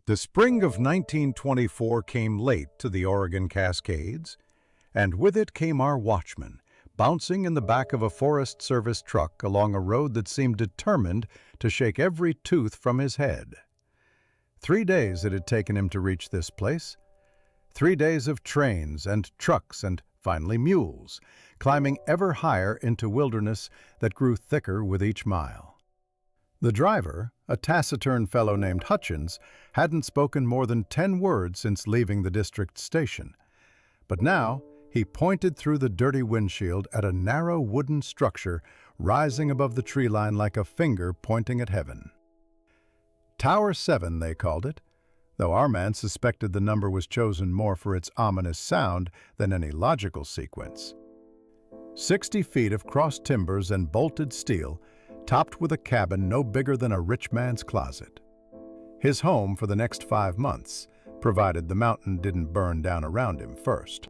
The spring of 1924 came late to the Oregon Cascades, and with it came our watchman, bouncing in the back of a Forest Service truck along a road that seemed determined to shake every tooth from his head. 3 days it had taken him to reach this place. 3 days of trains and trucks and finally mules, climbing ever higher into wilderness that grew thicker with each mile. The driver, a taciturn fellow named Hutchins, hadn't spoken more than 10 words since leaving the district station. But now, he pointed through the dirty windshield at a narrow wooden structure rising above the tree line like a finger pointing at heaven. Tower 7, they called it, though our man suspected the number was chosen more for its ominous sound than any logical sequence. 60 feet of crossed timbers and bolted steel, topped with a cabin no bigger than a rich man's closet. His home for the next 5 months, provided the mountain didn't burn down around him first.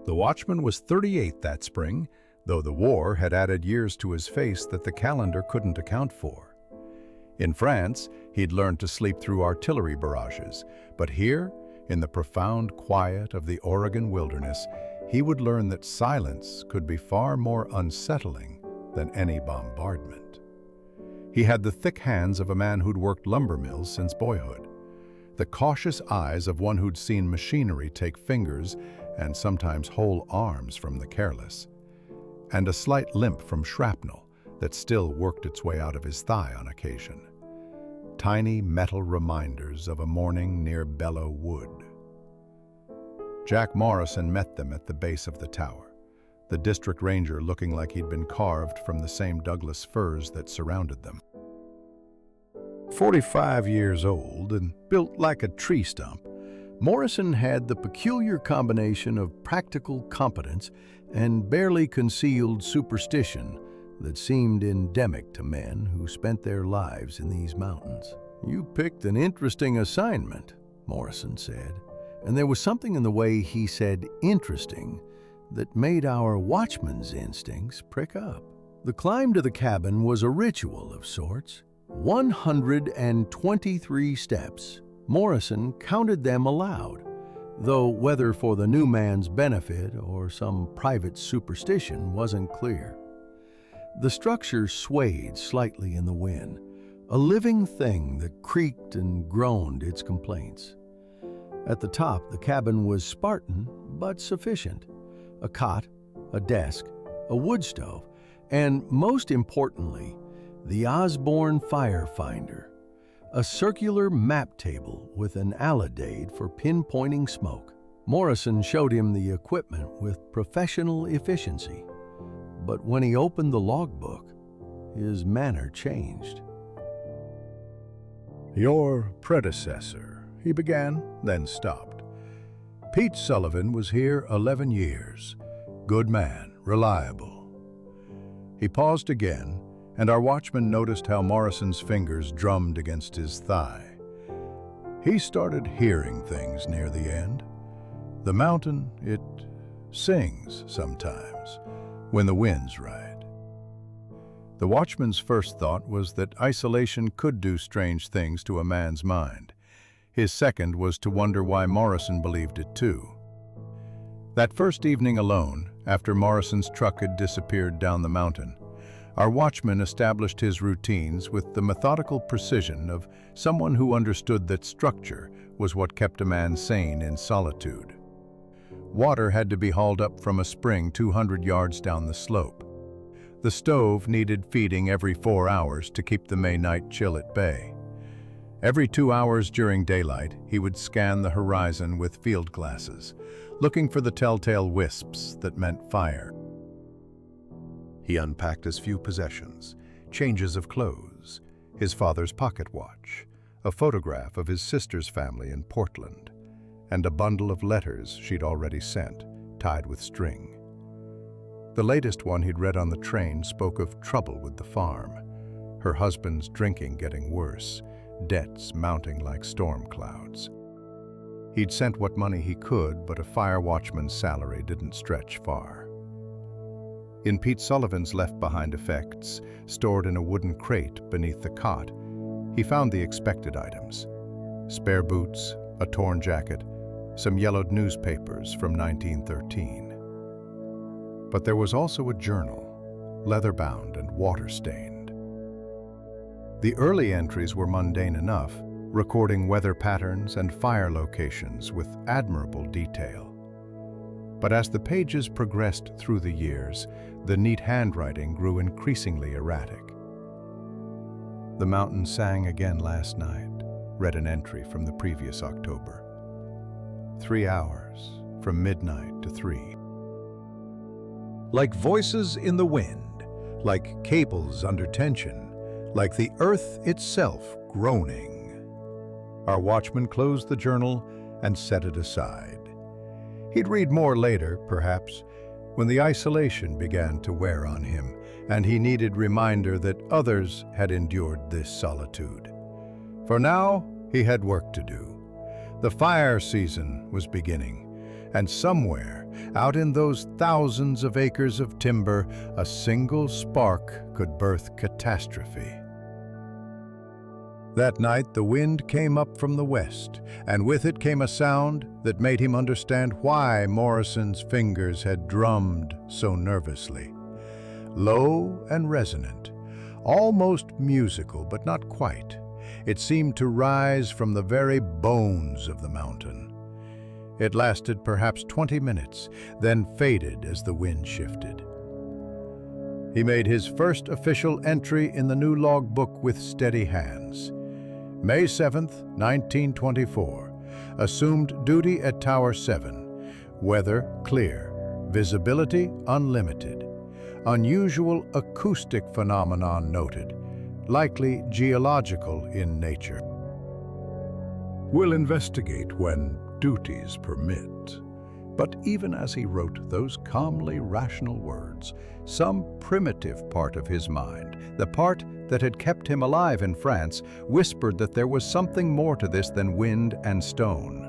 The watchman was 38 that spring, though the war had added years to his face that the calendar couldn't account for. In France, he'd learned to sleep through artillery barrages, but here, in the profound quiet of the Oregon wilderness, he would learn that silence could be far more unsettling than any bombardment. He had the thick hands of a man who'd worked lumber mills since boyhood, the cautious eyes of one who'd seen machinery take fingers and sometimes whole arms from the careless, and a slight limp from shrapnel that still worked its way out of his thigh on occasion. Tiny metal reminders of a morning near Bellow Wood. Jack Morrison met them at the base of the tower, the district ranger looking like he'd been carved from the same Douglas firs that surrounded them. 45 years old and built like a tree stump, Morrison had the peculiar combination of practical competence and barely concealed superstition that seemed endemic to men who spent their lives in these mountains. "You picked an interesting assignment," Morrison said, and there was something in the way he said interesting that made our watchman's instincts prick up. The climb to the cabin was a ritual of sorts. 123 steps. Morrison counted them aloud, though whether for the new man's benefit or some private superstition wasn't clear. The structure swayed slightly in the wind, a living thing that creaked and groaned its complaints. At the top, the cabin was Spartan but sufficient. A cot, a desk, a wood stove, and most importantly, the Osborne fire finder, a circular map table with an alidade for pinpointing smoke. Morrison showed him the equipment with professional efficiency, but when he opened the logbook, his manner changed. "Your predecessor," he began, then stopped. "Pete Sullivan was here 11 years. Good man, reliable." He paused again, and our watchman noticed how Morrison's fingers drummed against his thigh. "He started hearing things near the end. The mountain, it sings sometimes, when the wind's right." The watchman's first thought was that isolation could do strange things to a man's mind. His second was to wonder why Morrison believed it too. That first evening alone, after Morrison's truck had disappeared down the mountain, our watchman established his routines with the methodical precision of someone who understood that structure was what kept a man sane in solitude. Water had to be hauled up from a spring 200 yards down the slope. The stove needed feeding every 4 hours to keep the May night chill at bay. Every 2 hours during daylight, he would scan the horizon with field glasses, looking for the telltale wisps that meant fire. He unpacked his few possessions, changes of clothes, his father's pocket watch, a photograph of his sister's family in Portland, and a bundle of letters she'd already sent, tied with string. The latest one he'd read on the train spoke of trouble with the farm, her husband's drinking getting worse, debts mounting like storm clouds. He'd sent what money he could, but a fire watchman's salary didn't stretch far. In Pete Sullivan's left-behind effects, stored in a wooden crate beneath the cot, he found the expected items: spare boots, a torn jacket, some yellowed newspapers from 1913. But there was also a journal, leather-bound and water-stained. The early entries were mundane enough, recording weather patterns and fire locations with admirable detail. But as the pages progressed through the years, the neat handwriting grew increasingly erratic. "The mountain sang again last night," read an entry from the previous October. 3 hours, from midnight to 3. Like voices in the wind, like cables under tension, like the earth itself groaning. Our watchman closed the journal and set it aside. He'd read more later, perhaps, when the isolation began to wear on him, and he needed reminder that others had endured this solitude. For now, he had work to do. The fire season was beginning, and somewhere, out in those thousands of acres of timber, a single spark could birth catastrophe. That night, the wind came up from the west, and with it came a sound that made him understand why Morrison's fingers had drummed so nervously. Low and resonant, almost musical, but not quite. It seemed to rise from the very bones of the mountain. It lasted perhaps 20 minutes, then faded as the wind shifted. He made his first official entry in the new logbook with steady hands. May 7th, 1924. Assumed duty at Tower 7. Weather clear. Visibility unlimited. Unusual acoustic phenomenon noted. Likely geological in nature. We'll investigate when duties permit. But even as he wrote those calmly rational words, some primitive part of his mind, the part that had kept him alive in France, whispered that there was something more to this than wind and stone.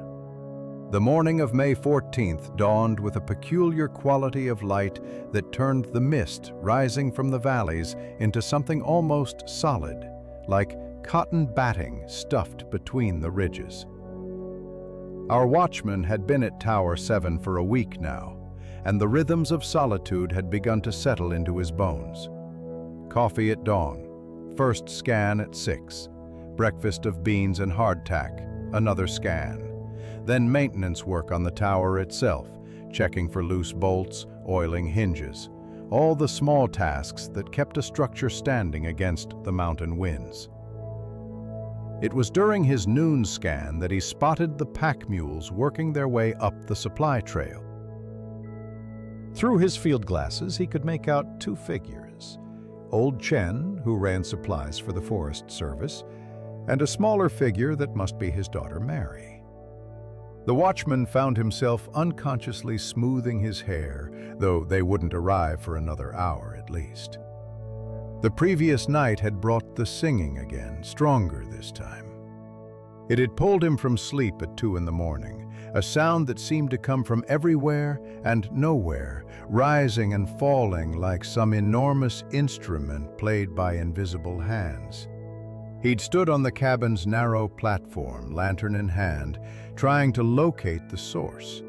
The morning of May 14th dawned with a peculiar quality of light that turned the mist rising from the valleys into something almost solid, like cotton batting stuffed between the ridges. Our watchman had been at Tower 7 for a week now, and the rhythms of solitude had begun to settle into his bones. Coffee at dawn, first scan at 6, breakfast of beans and hardtack, another scan. Then maintenance work on the tower itself, checking for loose bolts, oiling hinges, all the small tasks that kept a structure standing against the mountain winds. It was during his noon scan that he spotted the pack mules working their way up the supply trail. Through his field glasses, he could make out 2 figures. Old Chen, who ran supplies for the Forest Service, and a smaller figure that must be his daughter Mary. The watchman found himself unconsciously smoothing his hair, though they wouldn't arrive for another hour at least. The previous night had brought the singing again, stronger this time. It had pulled him from sleep at 2 in the morning, a sound that seemed to come from everywhere and nowhere, rising and falling like some enormous instrument played by invisible hands. He'd stood on the cabin's narrow platform, lantern in hand, trying to locate the source.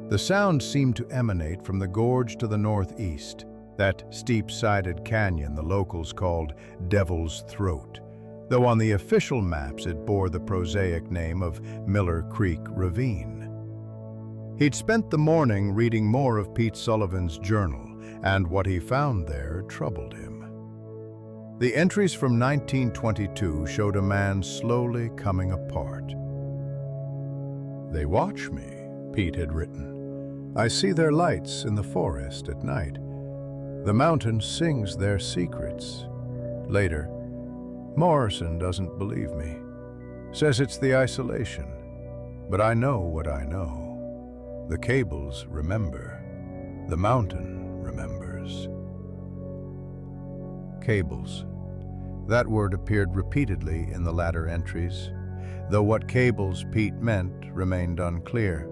The sound seemed to emanate from the gorge to the northeast, that steep-sided canyon the locals called Devil's Throat, though on the official maps it bore the prosaic name of Miller Creek Ravine. He'd spent the morning reading more of Pete Sullivan's journal, and what he found there troubled him. The entries from 1922 showed a man slowly coming apart. "They watch me," Pete had written. "I see their lights in the forest at night. The mountain sings their secrets." Later, "Morrison doesn't believe me. Says it's the isolation. But I know what I know. The cables remember. The mountain remembers." Cables. That word appeared repeatedly in the latter entries, though what cables Pete meant remained unclear.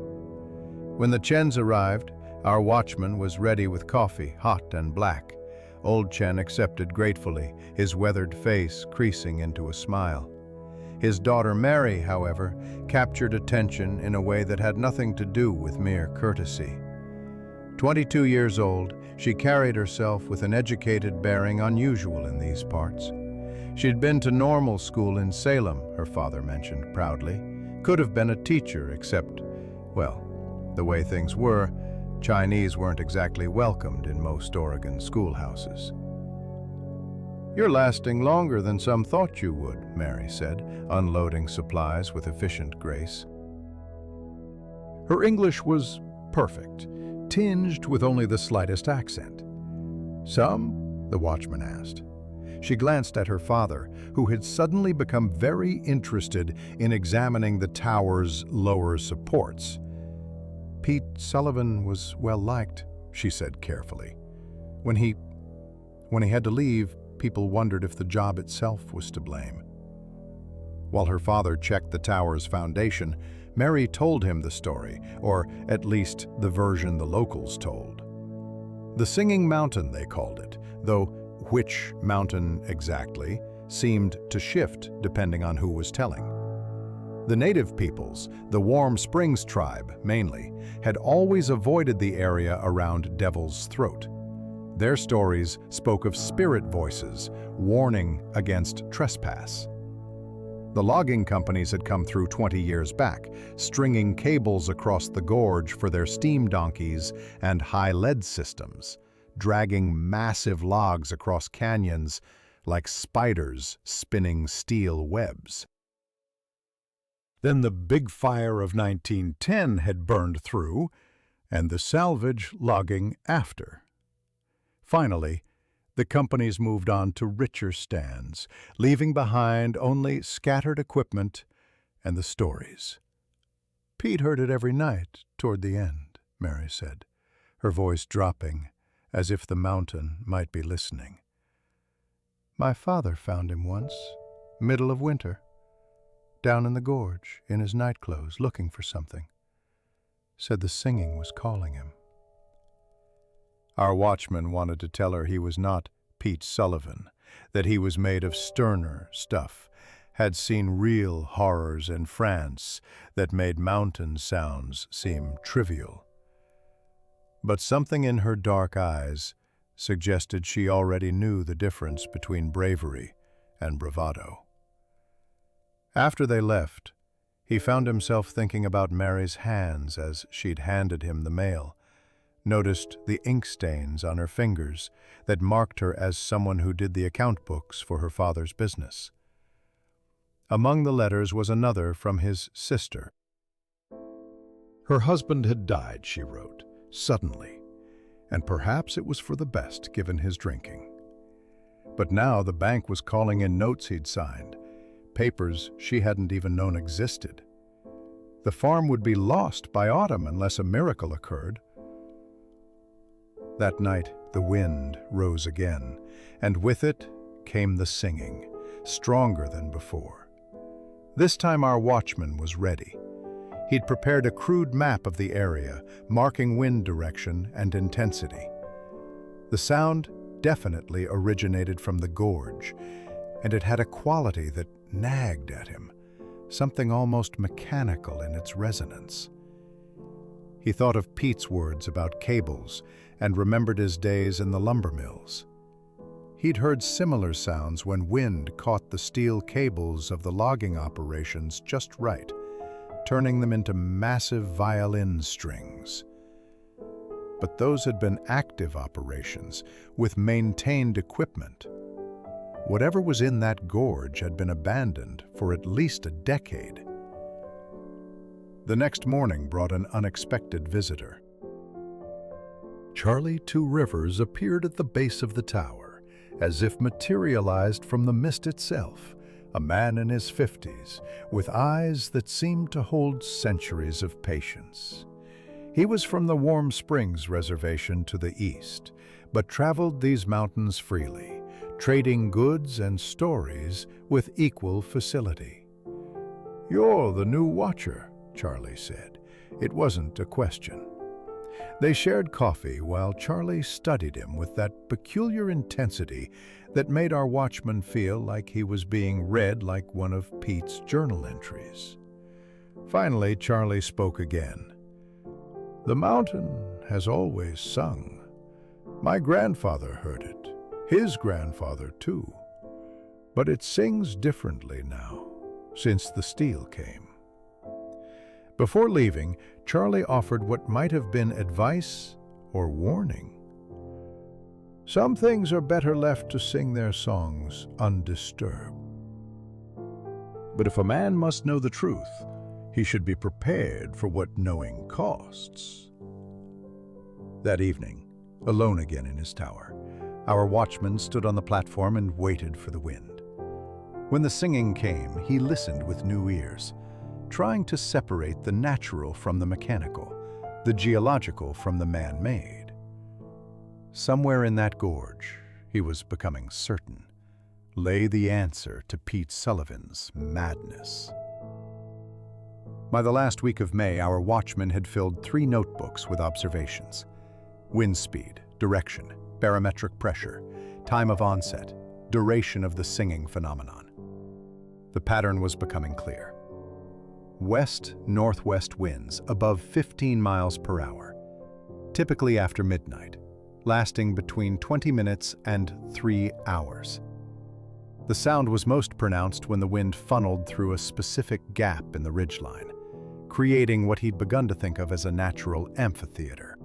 When the Chens arrived, our watchman was ready with coffee, hot and black. Old Chen accepted gratefully, his weathered face creasing into a smile. His daughter Mary, however, captured attention in a way that had nothing to do with mere courtesy. 22 years old, she carried herself with an educated bearing unusual in these parts. She'd been to normal school in Salem, her father mentioned proudly. Could have been a teacher, except, well, the way things were, Chinese weren't exactly welcomed in most Oregon schoolhouses. "You're lasting longer than some thought you would," Mary said, unloading supplies with efficient grace. Her English was perfect, tinged with only the slightest accent. "Some?" the watchman asked. She glanced at her father, who had suddenly become very interested in examining the tower's lower supports. "Pete Sullivan was well liked," she said carefully. When he had to leave, people wondered if the job itself was to blame." While her father checked the tower's foundation, Mary told him the story, or at least the version the locals told. The Singing Mountain, they called it, though which mountain exactly seemed to shift depending on who was telling. The native peoples, the Warm Springs tribe mainly, had always avoided the area around Devil's Throat. Their stories spoke of spirit voices, warning against trespass. The logging companies had come through 20 years back, stringing cables across the gorge for their steam donkeys and high lead systems, dragging massive logs across canyons like spiders spinning steel webs. Then the big fire of 1910 had burned through, and the salvage logging after. Finally, the companies moved on to richer stands, leaving behind only scattered equipment and the stories. "Pete heard it every night toward the end," Mary said, her voice dropping, as if the mountain might be listening. "My father found him once, middle of winter, down in the gorge, in his nightclothes, looking for something. Said the singing was calling him." Our watchman wanted to tell her he was not Pete Sullivan, that he was made of sterner stuff, had seen real horrors in France that made mountain sounds seem trivial. But something in her dark eyes suggested she already knew the difference between bravery and bravado. After they left, he found himself thinking about Mary's hands as she'd handed him the mail, noticed the ink stains on her fingers that marked her as someone who did the account books for her father's business. Among the letters was another from his sister. Her husband had died, she wrote, suddenly, and perhaps it was for the best given his drinking. But now the bank was calling in notes he'd signed, papers she hadn't even known existed. The farm would be lost by autumn unless a miracle occurred. That night, the wind rose again, and with it came the singing, stronger than before. This time our watchman was ready. He'd prepared a crude map of the area, marking wind direction and intensity. The sound definitely originated from the gorge, and it had a quality that nagged at him, something almost mechanical in its resonance. He thought of Pete's words about cables and remembered his days in the lumber mills. He'd heard similar sounds when wind caught the steel cables of the logging operations just right, turning them into massive violin strings. But those had been active operations, with maintained equipment. Whatever was in that gorge had been abandoned for at least a decade. The next morning brought an unexpected visitor. Charlie Two Rivers appeared at the base of the tower, as if materialized from the mist itself, a man in his 50s, with eyes that seemed to hold centuries of patience. He was from the Warm Springs Reservation to the east, but traveled these mountains freely, trading goods and stories with equal facility. "You're the new watcher," Charlie said. It wasn't a question. They shared coffee while Charlie studied him with that peculiar intensity that made our watchman feel like he was being read like one of Pete's journal entries. Finally, Charlie spoke again. "The mountain has always sung. My grandfather heard it, his grandfather too. But it sings differently now, since the steel came." Before leaving, Charlie offered what might have been advice or warning. "Some things are better left to sing their songs undisturbed. But if a man must know the truth, he should be prepared for what knowing costs." That evening, alone again in his tower, our watchman stood on the platform and waited for the wind. When the singing came, he listened with new ears, trying to separate the natural from the mechanical, the geological from the man-made. Somewhere in that gorge, he was becoming certain, lay the answer to Pete Sullivan's madness. By the last week of May, our watchman had filled 3 notebooks with observations: wind speed, direction, barometric pressure, time of onset, duration of the singing phenomenon. The pattern was becoming clear. West-northwest winds above 15 miles per hour, typically after midnight, lasting between 20 minutes and 3 hours. The sound was most pronounced when the wind funneled through a specific gap in the ridgeline, creating what he'd begun to think of as a natural amphitheater.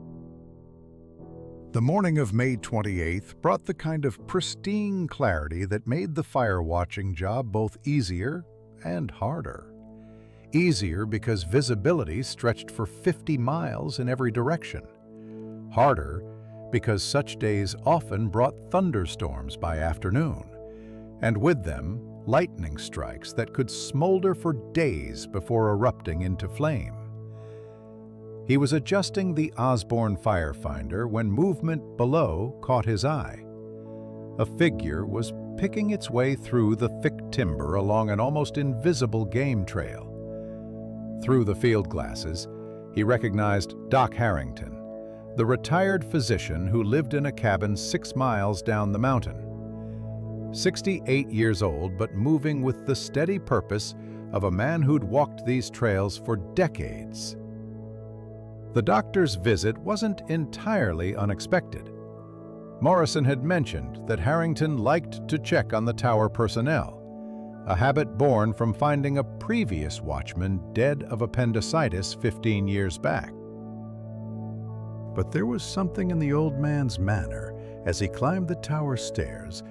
The morning of May 28th brought the kind of pristine clarity that made the fire-watching job both easier and harder. Easier because visibility stretched for 50 miles in every direction. Harder because such days often brought thunderstorms by afternoon, and with them, lightning strikes that could smolder for days before erupting into flame. He was adjusting the Osborne firefinder when movement below caught his eye. A figure was picking its way through the thick timber along an almost invisible game trail. Through the field glasses, he recognized Doc Harrington, the retired physician who lived in a cabin 6 miles down the mountain. 68 years old, but moving with the steady purpose of a man who'd walked these trails for decades. The doctor's visit wasn't entirely unexpected. Morrison had mentioned that Harrington liked to check on the tower personnel, a habit born from finding a previous watchman dead of appendicitis 15 years back. But there was something in the old man's manner as he climbed the tower stairs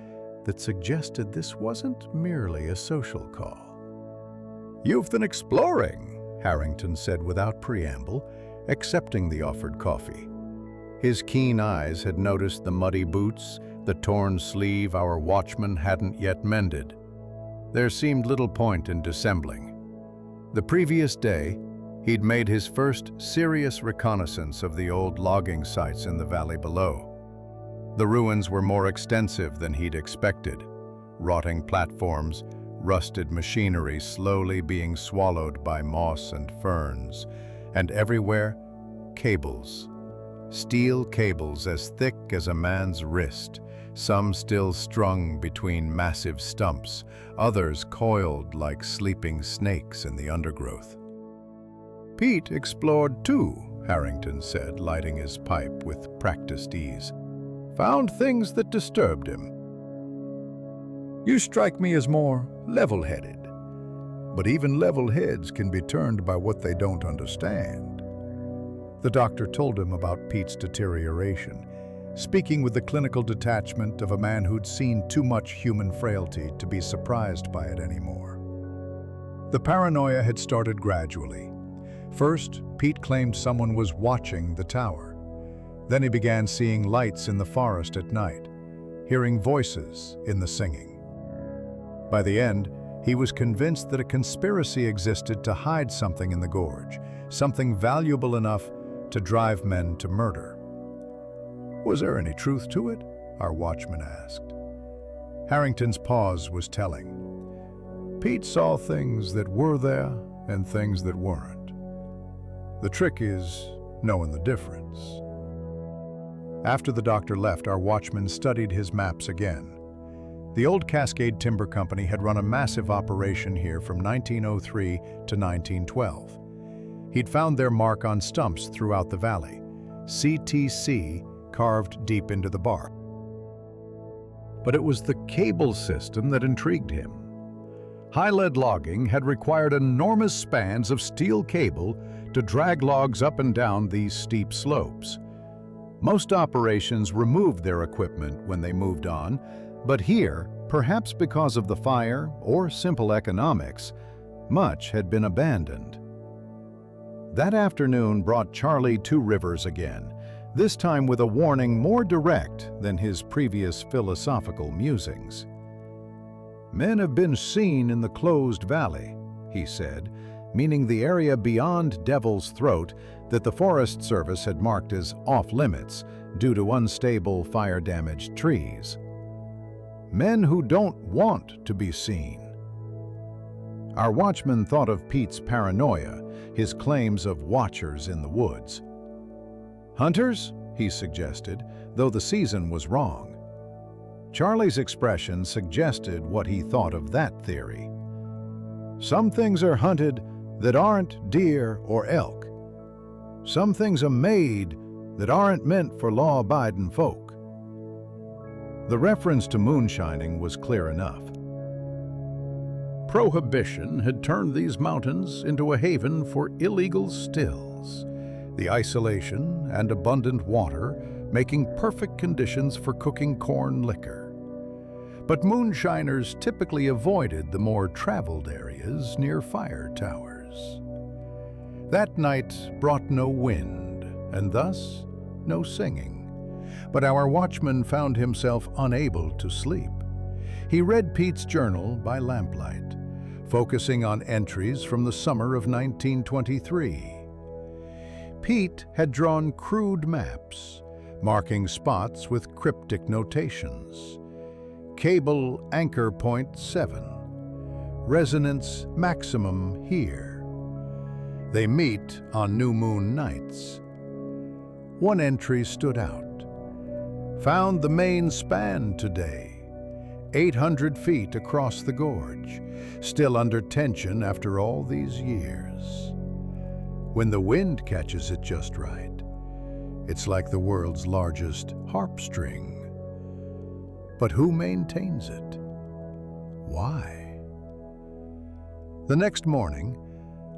that suggested this wasn't merely a social call. "You've been exploring," Harrington said without preamble, accepting the offered coffee. His keen eyes had noticed the muddy boots, the torn sleeve our watchman hadn't yet mended. There seemed little point in dissembling. The previous day, he'd made his first serious reconnaissance of the old logging sites in the valley below. The ruins were more extensive than he'd expected. Rotting platforms, rusted machinery slowly being swallowed by moss and ferns, and everywhere, cables. Steel cables as thick as a man's wrist, some still strung between massive stumps, others coiled like sleeping snakes in the undergrowth. "Pete explored too," Harrington said, lighting his pipe with practiced ease. "Found things that disturbed him." "You strike me as more level-headed. But even level heads can be turned by what they don't understand." The doctor told him about Pete's deterioration, speaking with the clinical detachment of a man who'd seen too much human frailty to be surprised by it anymore. The paranoia had started gradually. First, Pete claimed someone was watching the tower. Then he began seeing lights in the forest at night, hearing voices in the singing. By the end, he was convinced that a conspiracy existed to hide something in the gorge, something valuable enough to drive men to murder. "Was there any truth to it?" our watchman asked. Harrington's pause was telling. Pete saw things that were there and things that weren't. The trick is, knowing the difference. After the doctor left, our watchman studied his maps again. The old Cascade Timber Company had run a massive operation here from 1903 to 1912. He'd found their mark on stumps throughout the valley, CTC carved deep into the bark. But it was the cable system that intrigued him. High-lead logging had required enormous spans of steel cable to drag logs up and down these steep slopes. Most operations removed their equipment when they moved on, but here, perhaps because of the fire or simple economics, much had been abandoned. That afternoon brought Charlie to Rivers again, this time with a warning more direct than his previous philosophical musings. "Men have been seen in the closed valley," he said, meaning the area beyond Devil's Throat that the Forest Service had marked as off-limits due to unstable, fire-damaged trees. "Men who don't want to be seen." Our watchman thought of Pete's paranoia, his claims of watchers in the woods. "Hunters?" he suggested, though the season was wrong. Charlie's expression suggested what he thought of that theory. "Some things are hunted that aren't deer or elk. Some things are made that aren't meant for law-abiding folk." The reference to moonshining was clear enough. Prohibition had turned these mountains into a haven for illegal stills, the isolation and abundant water making perfect conditions for cooking corn liquor. But moonshiners typically avoided the more traveled areas near fire towers. That night brought no wind, and thus no singing. But our watchman found himself unable to sleep. He read Pete's journal by lamplight, focusing on entries from the summer of 1923. Pete had drawn crude maps, marking spots with cryptic notations. Cable anchor point 7. Resonance maximum here. They meet on new moon nights. One entry stood out. Found the main span today. 800 feet across the gorge, still under tension after all these years. When the wind catches it just right, it's like the world's largest harp string. But who maintains it? Why? The next morning,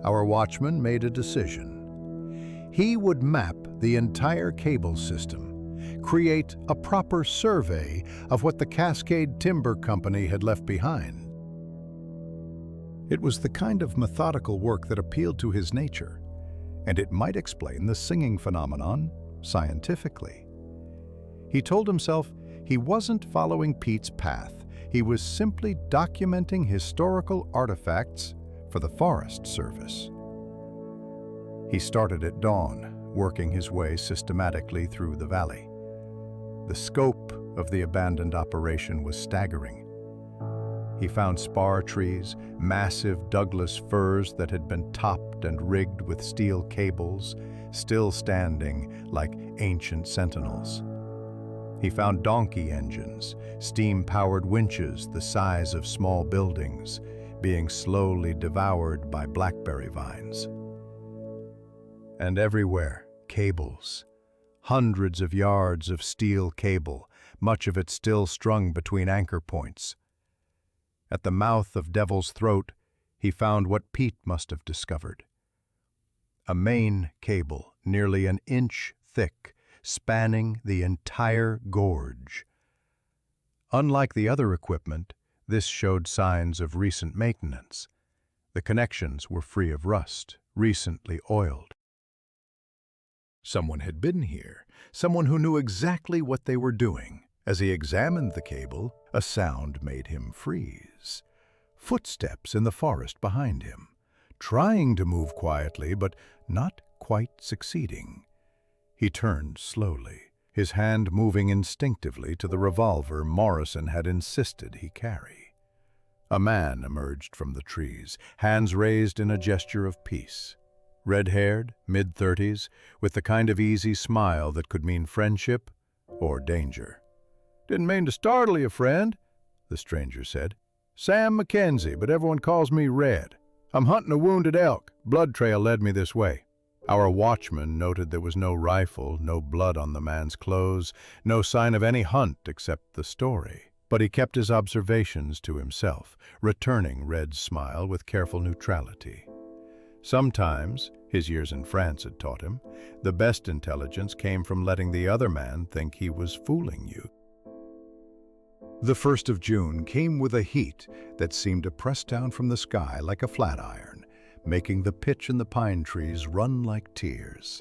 our watchman made a decision. He would map the entire cable system, create a proper survey of what the Cascade Timber Company had left behind. It was the kind of methodical work that appealed to his nature, and it might explain the singing phenomenon scientifically. He told himself he wasn't following Pete's path, he was simply documenting historical artifacts for the Forest Service. He started at dawn, working his way systematically through the valley. The scope of the abandoned operation was staggering. He found spar trees, massive Douglas firs that had been topped and rigged with steel cables, still standing like ancient sentinels. He found donkey engines, steam-powered winches the size of small buildings, being slowly devoured by blackberry vines. And everywhere, cables. Hundreds of yards of steel cable, much of it still strung between anchor points. At the mouth of Devil's Throat, he found what Pete must have discovered. A main cable, nearly an inch thick, spanning the entire gorge. Unlike the other equipment, this showed signs of recent maintenance. The connections were free of rust, recently oiled. Someone had been here, someone who knew exactly what they were doing. As he examined the cable, a sound made him freeze. Footsteps in the forest behind him, trying to move quietly, but not quite succeeding. He turned slowly, his hand moving instinctively to the revolver Morrison had insisted he carry. A man emerged from the trees, hands raised in a gesture of peace. red-haired, mid-30s, with the kind of easy smile that could mean friendship or danger. "Didn't mean to startle you, friend," the stranger said. "Sam Mackenzie, but everyone calls me Red. I'm hunting a wounded elk. Blood trail led me this way." Our watchman noted there was no rifle, no blood on the man's clothes, no sign of any hunt except the story. But he kept his observations to himself, returning Red's smile with careful neutrality. Sometimes, his years in France had taught him, the best intelligence came from letting the other man think he was fooling you. The 1st of June came with a heat that seemed to press down from the sky like a flat iron, making the pitch in the pine trees run like tears.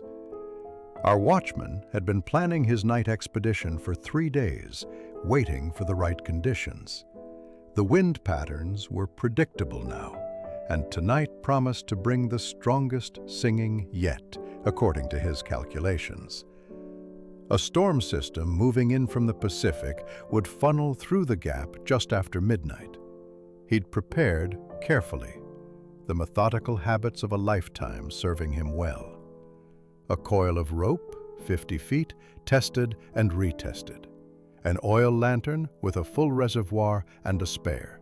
Our watchman had been planning his night expedition for 3 days, waiting for the right conditions. The wind patterns were predictable now, and tonight promised to bring the strongest singing yet, according to his calculations. A storm system moving in from the Pacific would funnel through the gap just after midnight. He'd prepared carefully, the methodical habits of a lifetime serving him well. A coil of rope, 50 feet, tested and retested. An oil lantern with a full reservoir and a spare.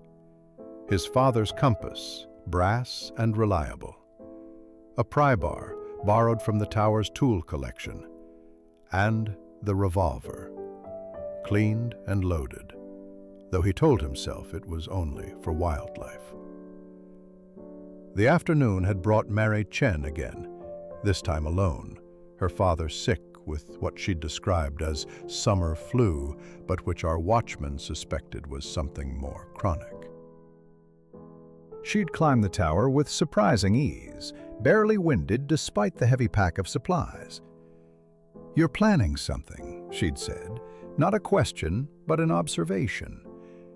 His father's compass, brass and reliable. A pry bar, borrowed from the tower's tool collection. And the revolver, cleaned and loaded, though he told himself it was only for wildlife. The afternoon had brought Mary Chen again, this time alone, her father sick with what she'd described as summer flu, but which our watchman suspected was something more chronic. She'd climbed the tower with surprising ease, barely winded despite the heavy pack of supplies. "You're planning something," she'd said, not a question, but an observation.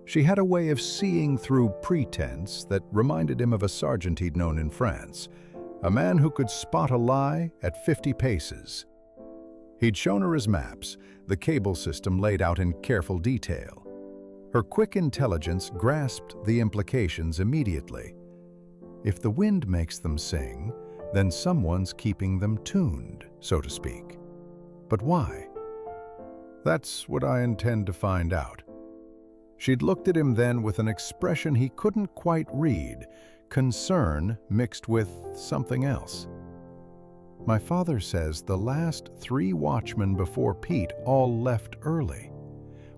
She had a way of seeing through pretense that reminded him of a sergeant he'd known in France, a man who could spot a lie at 50 paces. He'd shown her his maps, the cable system laid out in careful detail. Her quick intelligence grasped the implications immediately. If the wind makes them sing, then someone's keeping them tuned, so to speak. But why? That's what I intend to find out. She'd looked at him then with an expression he couldn't quite read, concern mixed with something else. "My father says the last 3 watchmen before Pete all left early.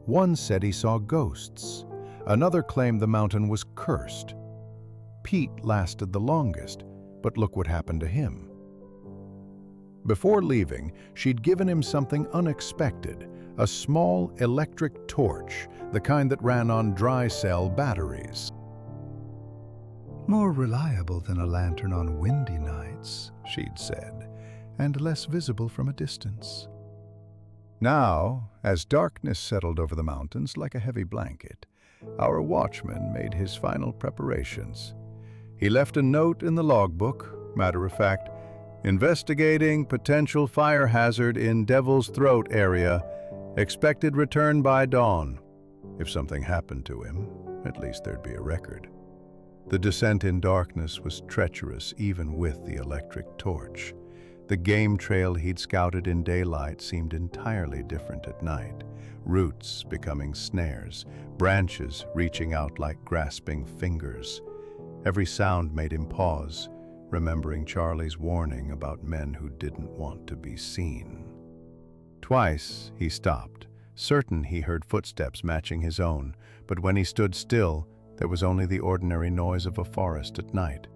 One said he saw ghosts. Another claimed the mountain was cursed. Pete lasted the longest, but look what happened to him." Before leaving, she'd given him something unexpected, a small electric torch, the kind that ran on dry cell batteries. "More reliable than a lantern on windy nights," she'd said, "and less visible from a distance." Now, as darkness settled over the mountains like a heavy blanket, our watchman made his final preparations. He left a note in the logbook, matter of fact, "Investigating potential fire hazard in Devil's Throat area. Expected return by dawn." If something happened to him, at least there'd be a record. The descent in darkness was treacherous even with the electric torch. The game trail he'd scouted in daylight seemed entirely different at night. Roots becoming snares, branches reaching out like grasping fingers. Every sound made him pause, remembering Charlie's warning about men who didn't want to be seen. Twice he stopped, certain he heard footsteps matching his own, but when he stood still, there was only the ordinary noise of a forest at night.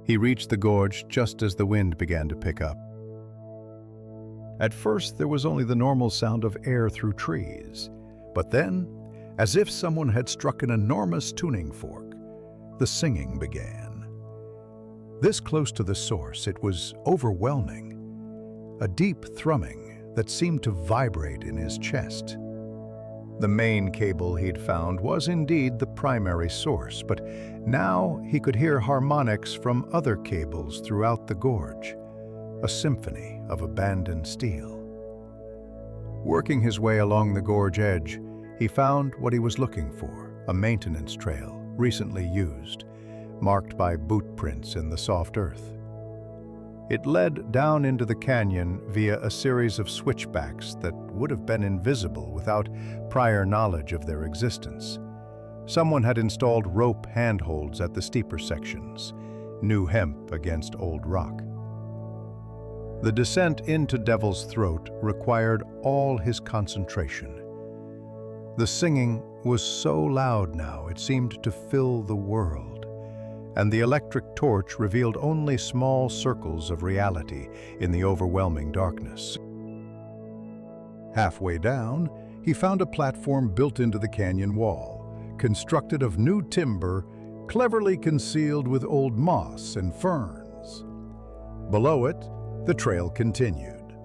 He reached the gorge just as the wind began to pick up. At first, there was only the normal sound of air through trees, but then, as if someone had struck an enormous tuning fork, the singing began. This close to the source, it was overwhelming, a deep thrumming that seemed to vibrate in his chest. The main cable he'd found was indeed the primary source, but now he could hear harmonics from other cables throughout the gorge, a symphony of abandoned steel. Working his way along the gorge edge, he found what he was looking for, a maintenance trail, recently used, marked by boot prints in the soft earth. It led down into the canyon via a series of switchbacks that would have been invisible without prior knowledge of their existence. Someone had installed rope handholds at the steeper sections, new hemp against old rock. The descent into Devil's Throat required all his concentration. The singing was so loud now it seemed to fill the world, and the electric torch revealed only small circles of reality in the overwhelming darkness. Halfway down, he found a platform built into the canyon wall, constructed of new timber, cleverly concealed with old moss and ferns. Below it, the trail continued,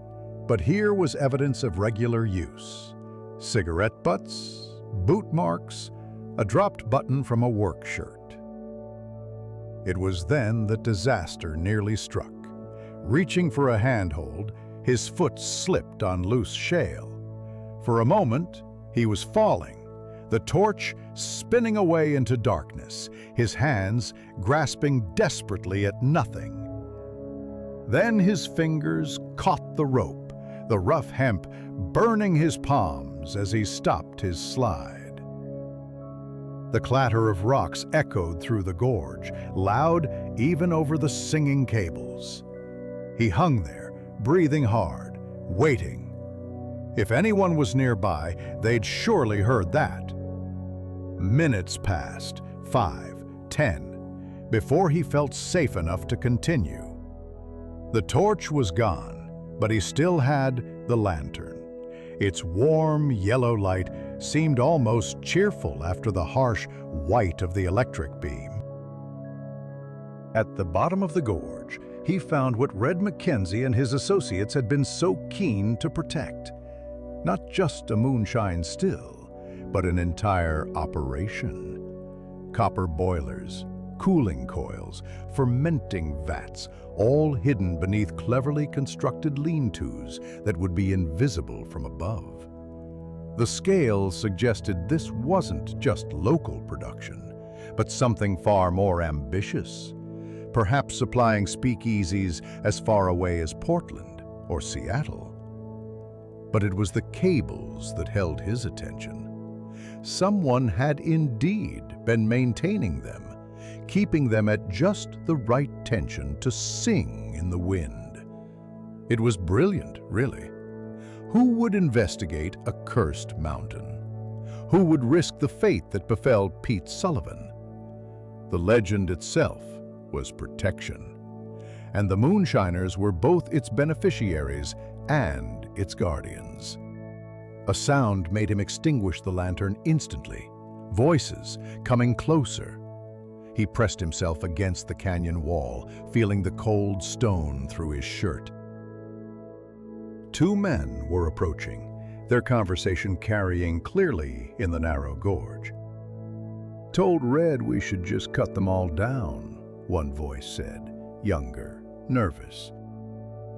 but here was evidence of regular use. Cigarette butts, boot marks, a dropped button from a work shirt. It was then that disaster nearly struck. Reaching for a handhold, his foot slipped on loose shale. For a moment, he was falling, the torch spinning away into darkness, his hands grasping desperately at nothing. Then his fingers caught the rope, the rough hemp burning his palms as he stopped his slide. The clatter of rocks echoed through the gorge, loud even over the singing cables. He hung there, breathing hard, waiting. If anyone was nearby, they'd surely heard that. Minutes passed, 5, 10, before he felt safe enough to continue. The torch was gone, but he still had the lantern. Its warm yellow light seemed almost cheerful after the harsh white of the electric beam. At the bottom of the gorge, he found what Red Mackenzie and his associates had been so keen to protect. Not just a moonshine still, but an entire operation. Copper boilers, cooling coils, fermenting vats, all hidden beneath cleverly constructed lean-tos that would be invisible from above. The scale suggested this wasn't just local production, but something far more ambitious, perhaps supplying speakeasies as far away as Portland or Seattle. But it was the cables that held his attention. Someone had indeed been maintaining them, keeping them at just the right tension to sing in the wind. It was brilliant, really. Who would investigate a cursed mountain? Who would risk the fate that befell Pete Sullivan? The legend itself was protection, and the moonshiners were both its beneficiaries and its guardians. A sound made him extinguish the lantern instantly, voices coming closer. He pressed himself against the canyon wall, feeling the cold stone through his shirt. Two men were approaching, their conversation carrying clearly in the narrow gorge. "Told Red we should just cut them all down," one voice said, younger, nervous.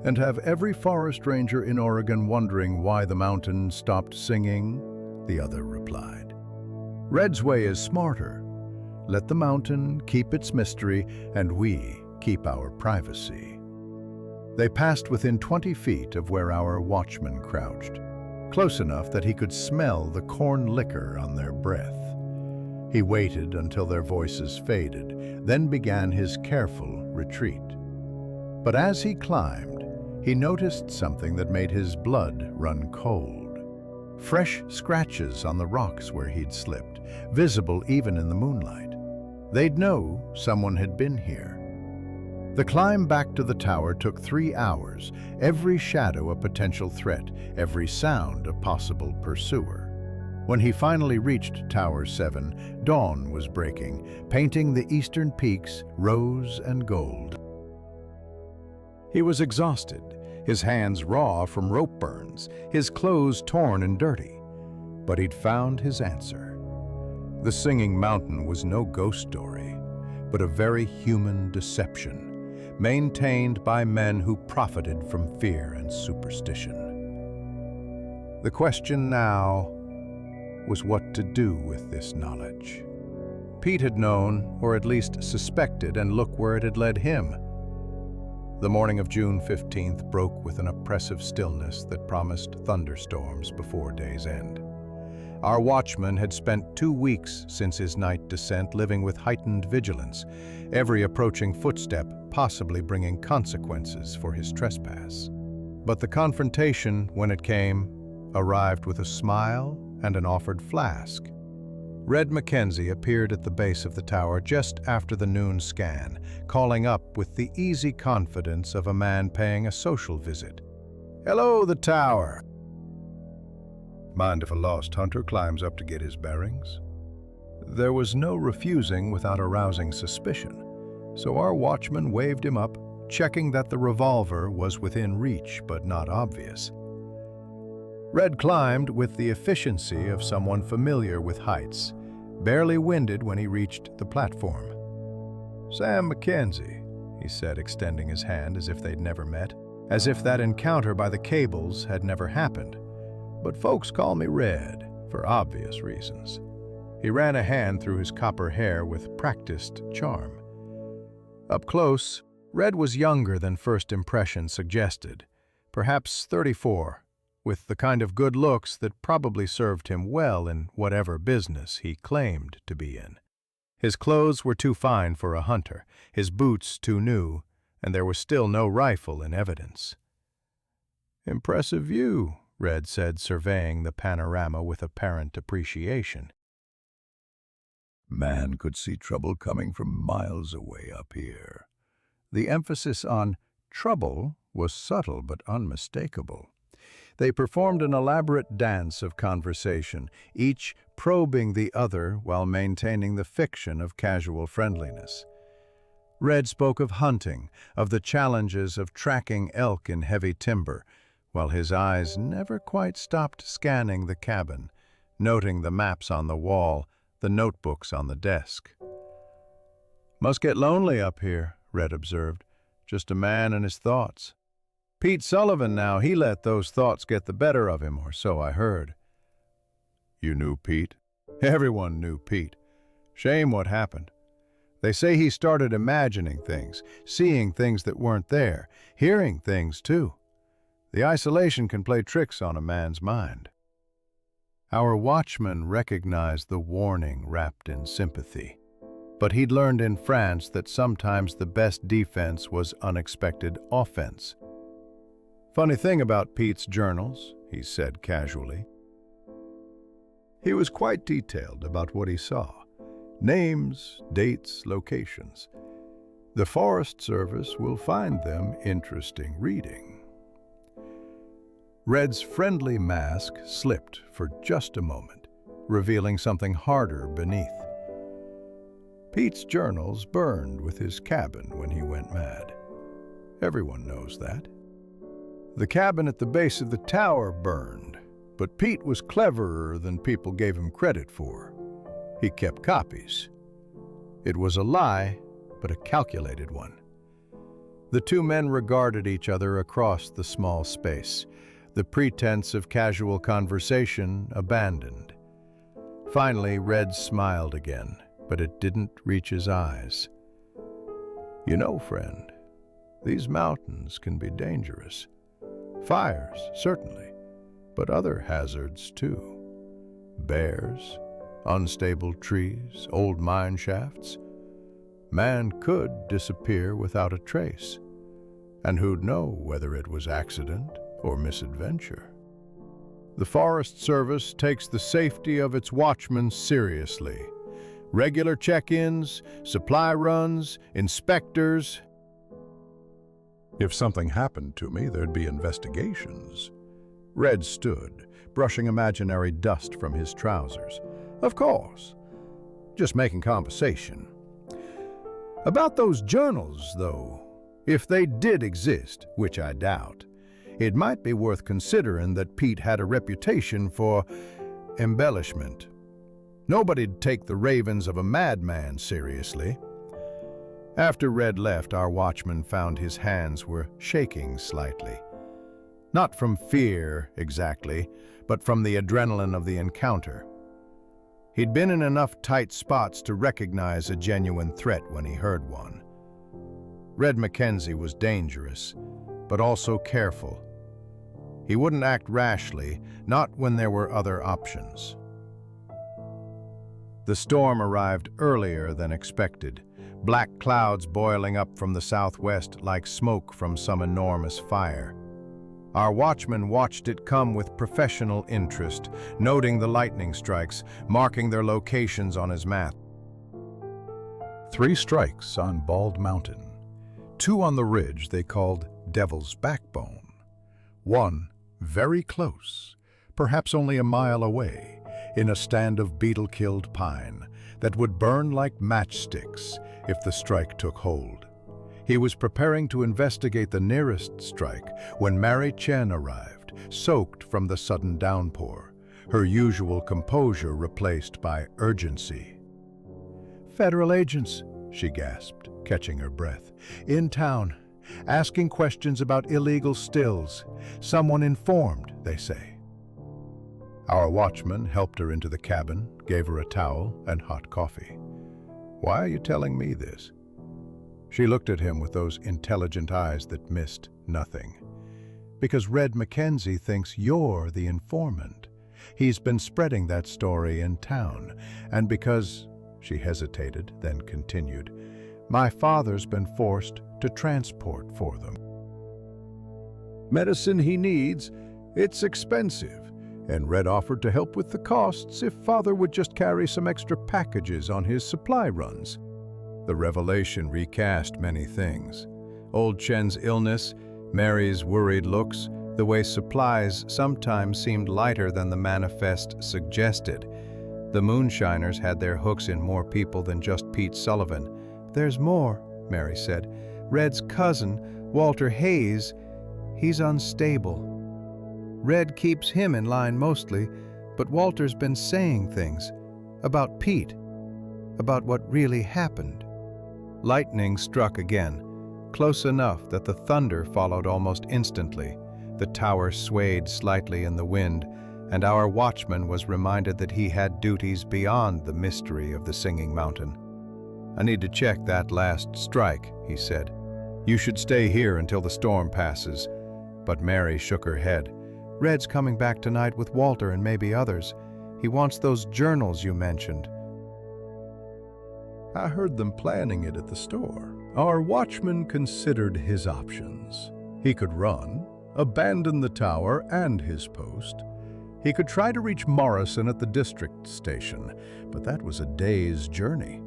"And have every forest ranger in Oregon wondering why the mountain stopped singing," the other replied. "Red's way is smarter. Let the mountain keep its mystery, and we keep our privacy." They passed within 20 feet of where our watchman crouched, close enough that he could smell the corn liquor on their breath. He waited until their voices faded, then began his careful retreat. But as he climbed, he noticed something that made his blood run cold. Fresh scratches on the rocks where he'd slipped, visible even in the moonlight. They'd know someone had been here. The climb back to the tower took 3 hours, every shadow a potential threat, every sound a possible pursuer. When he finally reached Tower 7, dawn was breaking, painting the eastern peaks rose and gold. He was exhausted, his hands raw from rope burns, his clothes torn and dirty. But he'd found his answer. The Singing Mountain was no ghost story, but a very human deception, maintained by men who profited from fear and superstition. The question now was what to do with this knowledge. Pete had known, or at least suspected, and look where it had led him. The morning of June 15th broke with an oppressive stillness that promised thunderstorms before day's end. Our watchman had spent 2 weeks since his night descent living with heightened vigilance, every approaching footstep possibly bringing consequences for his trespass. But the confrontation, when it came, arrived with a smile and an offered flask. Red Mackenzie appeared at the base of the tower just after the noon scan, calling up with the easy confidence of a man paying a social visit. "Hello, the tower! Mind if a lost hunter climbs up to get his bearings?" There was no refusing without arousing suspicion, so our watchman waved him up, checking that the revolver was within reach but not obvious. Red climbed with the efficiency of someone familiar with heights, barely winded when he reached the platform. "Sam Mackenzie," he said, extending his hand as if they'd never met, as if that encounter by the cables had never happened. "But folks call me Red, for obvious reasons." He ran a hand through his copper hair with practiced charm. Up close, Red was younger than first impression suggested, perhaps 34, with the kind of good looks that probably served him well in whatever business he claimed to be in. His clothes were too fine for a hunter, his boots too new, and there was still no rifle in evidence. "Impressive view," Red said, surveying the panorama with apparent appreciation. "Man could see trouble coming from miles away up here." The emphasis on trouble was subtle but unmistakable. They performed an elaborate dance of conversation, each probing the other while maintaining the fiction of casual friendliness. Red spoke of hunting, of the challenges of tracking elk in heavy timber, while his eyes never quite stopped scanning the cabin, noting the maps on the wall, the notebooks on the desk. "Must get lonely up here," Red observed. "Just a man and his thoughts. Pete Sullivan now, he let those thoughts get the better of him, or so I heard." "You knew Pete?" "Everyone knew Pete. Shame what happened. They say he started imagining things, seeing things that weren't there, hearing things too. The isolation can play tricks on a man's mind." Our watchman recognized the warning wrapped in sympathy, but he'd learned in France that sometimes the best defense was unexpected offense. "Funny thing about Pete's journals," he said casually. He was quite detailed about what he saw. Names, dates, locations. The Forest Service will find them interesting reading. Red's friendly mask slipped for just a moment, revealing something harder beneath. Pete's journals burned with his cabin when he went mad. Everyone knows that. The cabin at the base of the tower burned, but Pete was cleverer than people gave him credit for. He kept copies. It was a lie, but a calculated one. The two men regarded each other across the small space, the pretense of casual conversation abandoned. Finally, Red smiled again, but it didn't reach his eyes. "You know, friend, these mountains can be dangerous. Fires, certainly, but other hazards too. Bears, unstable trees, old mine shafts. Man could disappear without a trace, and who'd know whether it was accident or misadventure? The Forest Service takes the safety of its watchmen seriously. Regular check-ins, supply runs, inspectors. If something happened to me, there'd be investigations." Red stood, brushing imaginary dust from his trousers. "Of course. Just making conversation. About those journals, though, if they did exist, which I doubt, it might be worth considering that Pete had a reputation for embellishment. Nobody'd take the ravings of a madman seriously." After Red left, our watchman found his hands were shaking slightly. Not from fear, exactly, but from the adrenaline of the encounter. He'd been in enough tight spots to recognize a genuine threat when he heard one. Red Mackenzie was dangerous, but also careful. He wouldn't act rashly, not when there were other options. The storm arrived earlier than expected, black clouds boiling up from the southwest like smoke from some enormous fire. Our watchman watched it come with professional interest, noting the lightning strikes, marking their locations on his map. 3 strikes on Bald Mountain, 2 on the ridge they called Devil's Backbone, 1 very close, perhaps only a mile away, in a stand of beetle-killed pine that would burn like matchsticks if the strike took hold. He was preparing to investigate the nearest strike when Mary Chen arrived, soaked from the sudden downpour, her usual composure replaced by urgency. "Federal agents," she gasped, catching her breath. "In town, asking questions about illegal stills. Someone informed, they say." Our watchman helped her into the cabin, gave her a towel and hot coffee. "Why are you telling me this?" She looked at him with those intelligent eyes that missed nothing. "Because Red Mackenzie thinks you're the informant. He's been spreading that story in town. And because," she hesitated, then continued, "my father's been forced to transport for them. Medicine he needs, it's expensive, and Red offered to help with the costs if father would just carry some extra packages on his supply runs." The revelation recast many things. Old Chen's illness, Mary's worried looks, the way supplies sometimes seemed lighter than the manifest suggested. The moonshiners had their hooks in more people than just Pete Sullivan. "There's more," Mary said. "Red's cousin, Walter Hayes, he's unstable. Red keeps him in line mostly, but Walter's been saying things about Pete, about what really happened." Lightning struck again, close enough that the thunder followed almost instantly. The tower swayed slightly in the wind, and our watchman was reminded that he had duties beyond the mystery of the Singing Mountain. "I need to check that last strike," he said. "You should stay here until the storm passes." But Mary shook her head. "Red's coming back tonight with Walter and maybe others. He wants those journals you mentioned." "I heard them planning it at the store." Our watchman considered his options. He could run, abandon the tower and his post. He could try to reach Morrison at the district station, but that was a day's journey.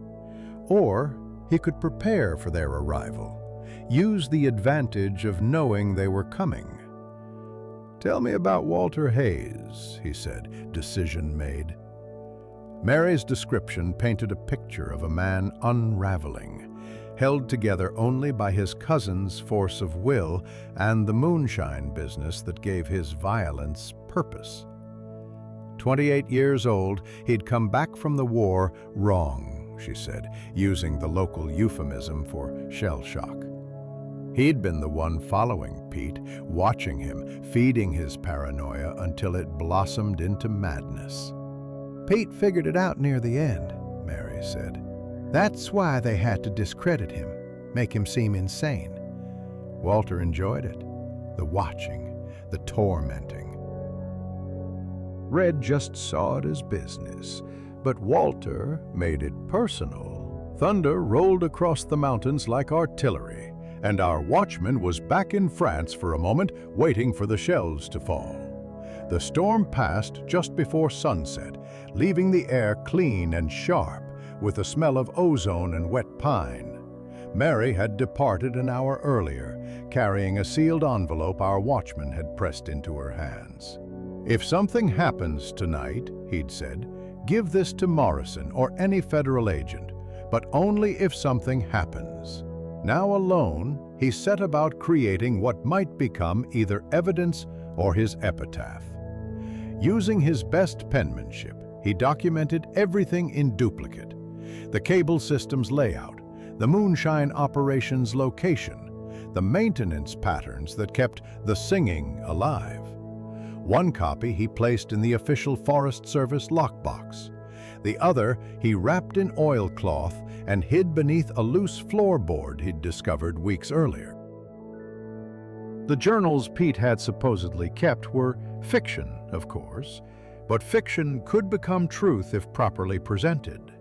Or he could prepare for their arrival, use the advantage of knowing they were coming. "Tell me about Walter Hayes," he said, decision made. Mary's description painted a picture of a man unraveling, held together only by his cousin's force of will and the moonshine business that gave his violence purpose. 28 years old, he'd come back from the war wrong, she said, using the local euphemism for shell shock. He'd been the one following Pete, watching him, feeding his paranoia until it blossomed into madness. "Pete figured it out near the end," Mary said. "That's why they had to discredit him, make him seem insane. Walter enjoyed it, the watching, the tormenting. Red just saw it as business, but Walter made it personal. Thunder rolled across the mountains like artillery, and our watchman was back in France for a moment, waiting for the shells to fall. The storm passed just before sunset, leaving the air clean and sharp, with the smell of ozone and wet pine. Mary had departed an hour earlier, carrying a sealed envelope our watchman had pressed into her hands. "If something happens tonight," he'd said, "give this to Morrison or any federal agent, but only if something happens." Now alone, he set about creating what might become either evidence or his epitaph. Using his best penmanship, he documented everything in duplicate: the cable system's layout, the moonshine operations location, the maintenance patterns that kept the singing alive. One copy he placed in the official Forest Service lockbox. The other he wrapped in oilcloth and hid beneath a loose floorboard he'd discovered weeks earlier. The journals Pete had supposedly kept were fiction, of course, but fiction could become truth if properly presented.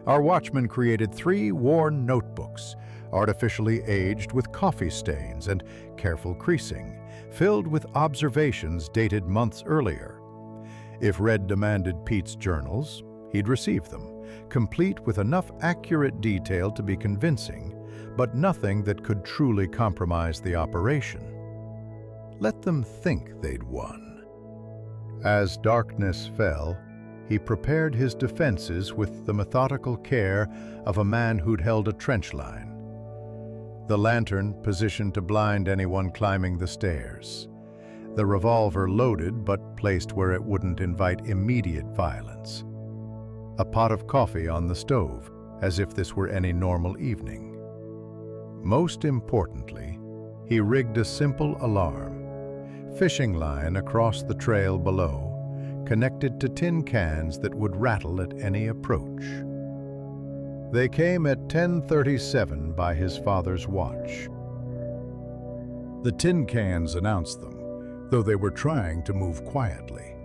Our watchman created 3 worn notebooks, artificially aged with coffee stains and careful creasing, filled with observations dated months earlier. If Red demanded Pete's journals, he'd receive them, complete with enough accurate detail to be convincing, but nothing that could truly compromise the operation. Let them think they'd won. As darkness fell, he prepared his defenses with the methodical care of a man who'd held a trench line. The lantern positioned to blind anyone climbing the stairs. The revolver loaded but placed where it wouldn't invite immediate violence. A pot of coffee on the stove, as if this were any normal evening. Most importantly, he rigged a simple alarm. Fishing line across the trail below, connected to tin cans that would rattle at any approach. They came at 10:37 by his father's watch. The tin cans announced them, though they were trying to move quietly.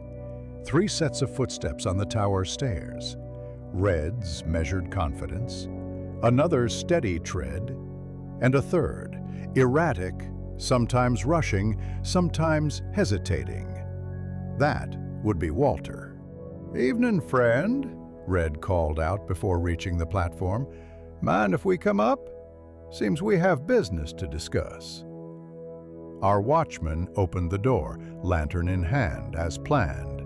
3 sets of footsteps on the tower stairs. Red's measured confidence, another steady tread, and a third, erratic, sometimes rushing, sometimes hesitating. That would be Walter. "Evening, friend," Red called out before reaching the platform. "Mind if we come up? Seems we have business to discuss." Our watchman opened the door, lantern in hand, as planned.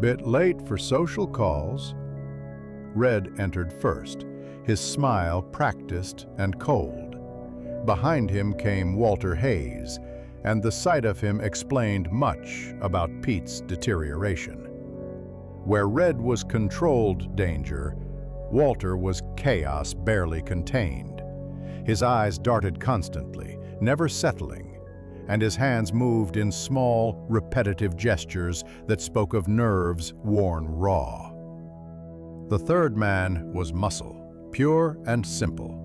"Bit late for social calls." Red entered first, his smile practiced and cold. Behind him came Walter Hayes, and the sight of him explained much about Pete's deterioration. Where Red was controlled danger, Walter was chaos barely contained. His eyes darted constantly, never settling, and his hands moved in small, repetitive gestures that spoke of nerves worn raw. The third man was muscle, pure and simple,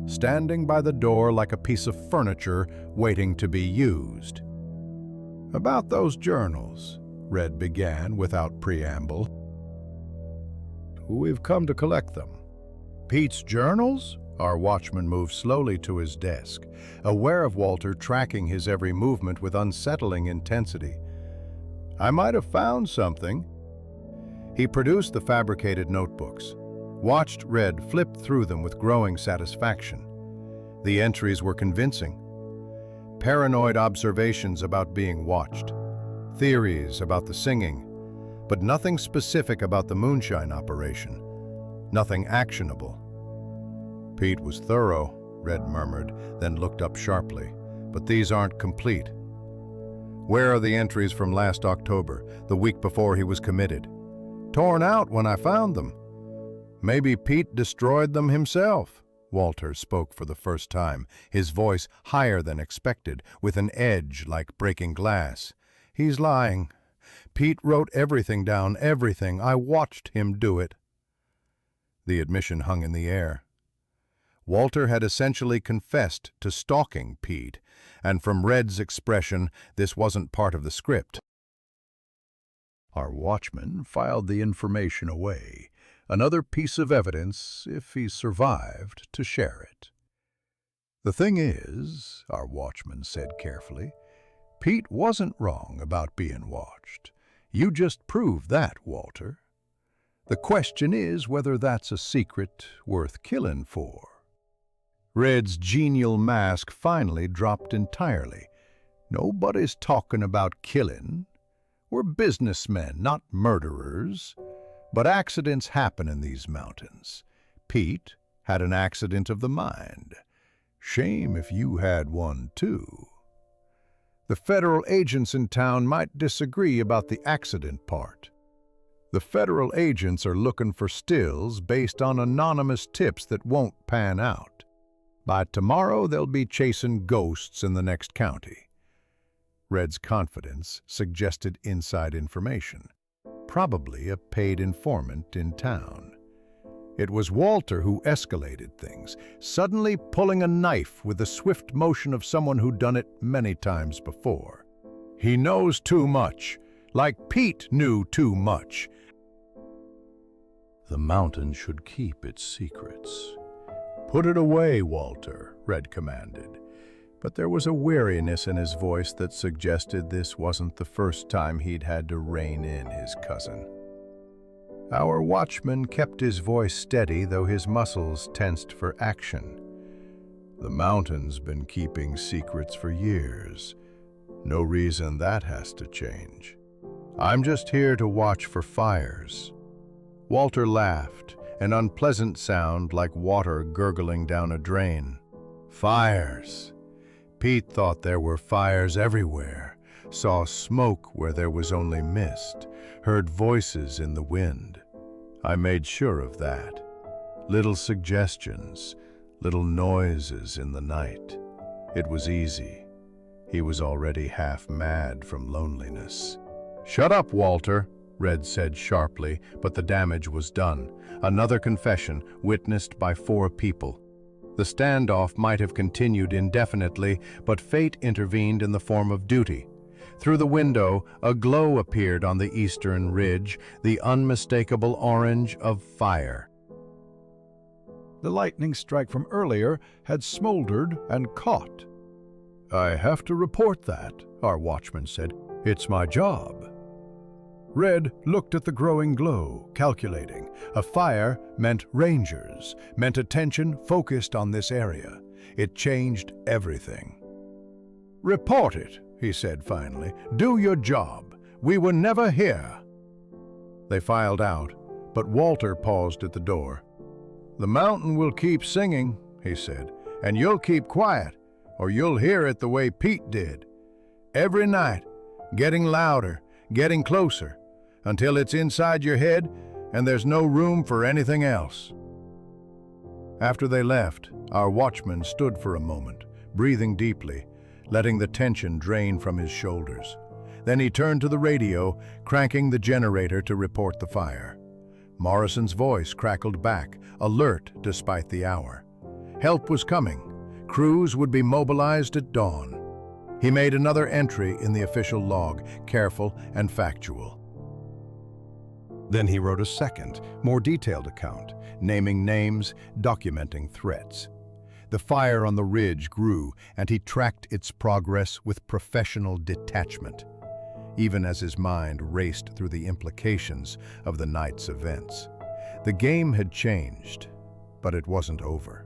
standing by the door like a piece of furniture waiting to be used. "About those journals," Red began without preamble. "We've come to collect them." "Pete's journals?" Our watchman moved slowly to his desk, aware of Walter tracking his every movement with unsettling intensity. "I might have found something." He produced the fabricated notebooks, watched Red flip through them with growing satisfaction. The entries were convincing. Paranoid observations about being watched, theories about the singing, but nothing specific about the moonshine operation, nothing actionable. "Pete was thorough," Red murmured, then looked up sharply. "But these aren't complete. Where are the entries from last October, the week before he was committed?" "Torn out when I found them." "Maybe Pete destroyed them himself." Walter spoke for the first time, his voice higher than expected, with an edge like breaking glass. "He's lying. Pete wrote everything down, everything. I watched him do it." The admission hung in the air. Walter had essentially confessed to stalking Pete, and from Red's expression, this wasn't part of the script. Our watchman filed the information away, another piece of evidence, if he survived, to share it. "The thing is," our watchman said carefully, "Pete wasn't wrong about being watched. You just proved that, Walter. The question is whether that's a secret worth killing for." Red's genial mask finally dropped entirely. "Nobody's talking about killing. We're businessmen, not murderers. But accidents happen in these mountains. Pete had an accident of the mind. Shame if you had one too. The federal agents in town might disagree about the accident part. The federal agents are looking for stills based on anonymous tips that won't pan out. By tomorrow, they'll be chasing ghosts in the next county." Red's confidence suggested inside information, probably a paid informant in town. It was Walter who escalated things, suddenly pulling a knife with the swift motion of someone who'd done it many times before. He knows too much, like Pete knew too much. The mountain should keep its secrets. "Put it away, Walter," Red commanded. But there was a weariness in his voice that suggested this wasn't the first time he'd had to rein in his cousin. Our watchman kept his voice steady, though his muscles tensed for action. "The mountain's been keeping secrets for years. No reason that has to change. I'm just here to watch for fires." Walter laughed, an unpleasant sound like water gurgling down a drain. Fires. Pete thought there were fires everywhere, saw smoke where there was only mist, heard voices in the wind. I made sure of that. Little suggestions, little noises in the night. It was easy. He was already half mad from loneliness. "Shut up, Walter," Red said sharply, but the damage was done. Another confession, witnessed by 4 people. The standoff might have continued indefinitely, but fate intervened in the form of duty. Through the window, a glow appeared on the eastern ridge, the unmistakable orange of fire. The lightning strike from earlier had smoldered and caught. "I have to report that," our watchman said. "It's my job." Red looked at the growing glow, calculating. A fire meant rangers, meant attention focused on this area. It changed everything. "Report it," he said finally. "Do your job. We were never here." They filed out, but Walter paused at the door. "The mountain will keep singing," he said, "and you'll keep quiet, or you'll hear it the way Pete did. Every night, getting louder, getting closer, until it's inside your head and there's no room for anything else." After they left, our watchman stood for a moment, breathing deeply, letting the tension drain from his shoulders. Then he turned to the radio, cranking the generator to report the fire. Morrison's voice crackled back, alert despite the hour. Help was coming. Crews would be mobilized at dawn. He made another entry in the official log, careful and factual. Then he wrote a second, more detailed account, naming names, documenting threats. The fire on the ridge grew, and he tracked its progress with professional detachment, even as his mind raced through the implications of the night's events. The game had changed, but it wasn't over.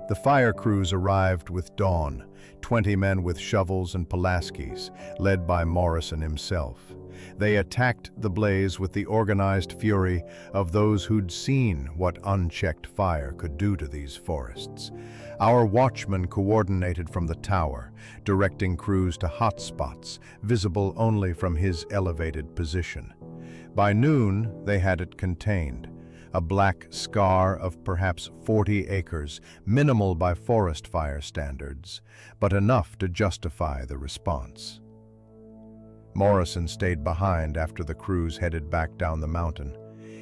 The fire crews arrived with dawn, 20 men with shovels and Pulaskis, led by Morrison himself. They attacked the blaze with the organized fury of those who'd seen what unchecked fire could do to these forests. Our watchman coordinated from the tower, directing crews to hot spots, visible only from his elevated position. By noon, they had it contained. A black scar of perhaps 40 acres, minimal by forest fire standards, but enough to justify the response. Morrison stayed behind after the crews headed back down the mountain.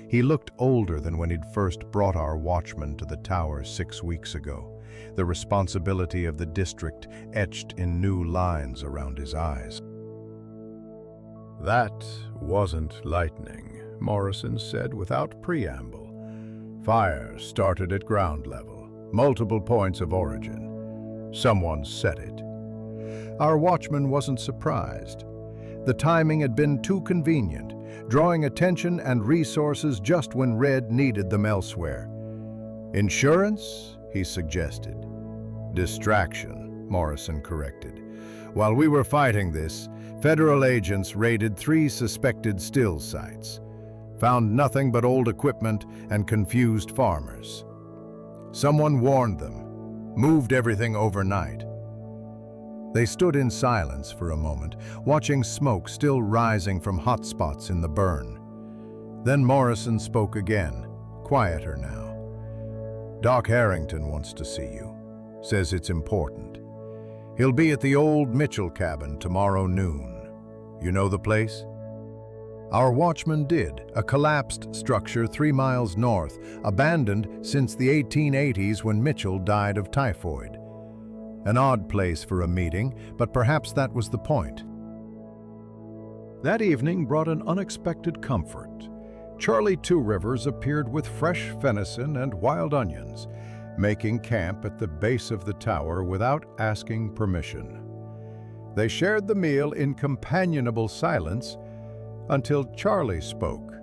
He looked older than when he'd first brought our watchman to the tower 6 weeks ago, the responsibility of the district etched in new lines around his eyes. "That wasn't lightning," Morrison said without preamble. "Fire started at ground level, multiple points of origin. Someone set it." Our watchman wasn't surprised. The timing had been too convenient, drawing attention and resources just when Red needed them elsewhere. "Insurance?" he suggested. "Distraction," Morrison corrected. "While we were fighting this, federal agents raided 3 suspected still sites. Found nothing but old equipment and confused farmers. Someone warned them, moved everything overnight." They stood in silence for a moment, watching smoke still rising from hot spots in the burn. Then Morrison spoke again, quieter now. "Doc Harrington wants to see you. Says it's important. He'll be at the old Mitchell cabin tomorrow noon. You know the place?" Our watchman did, a collapsed structure 3 miles north, abandoned since the 1880s when Mitchell died of typhoid. An odd place for a meeting, but perhaps that was the point. That evening brought an unexpected comfort. Charlie Two Rivers appeared with fresh venison and wild onions, making camp at the base of the tower without asking permission. They shared the meal in companionable silence until Charlie spoke.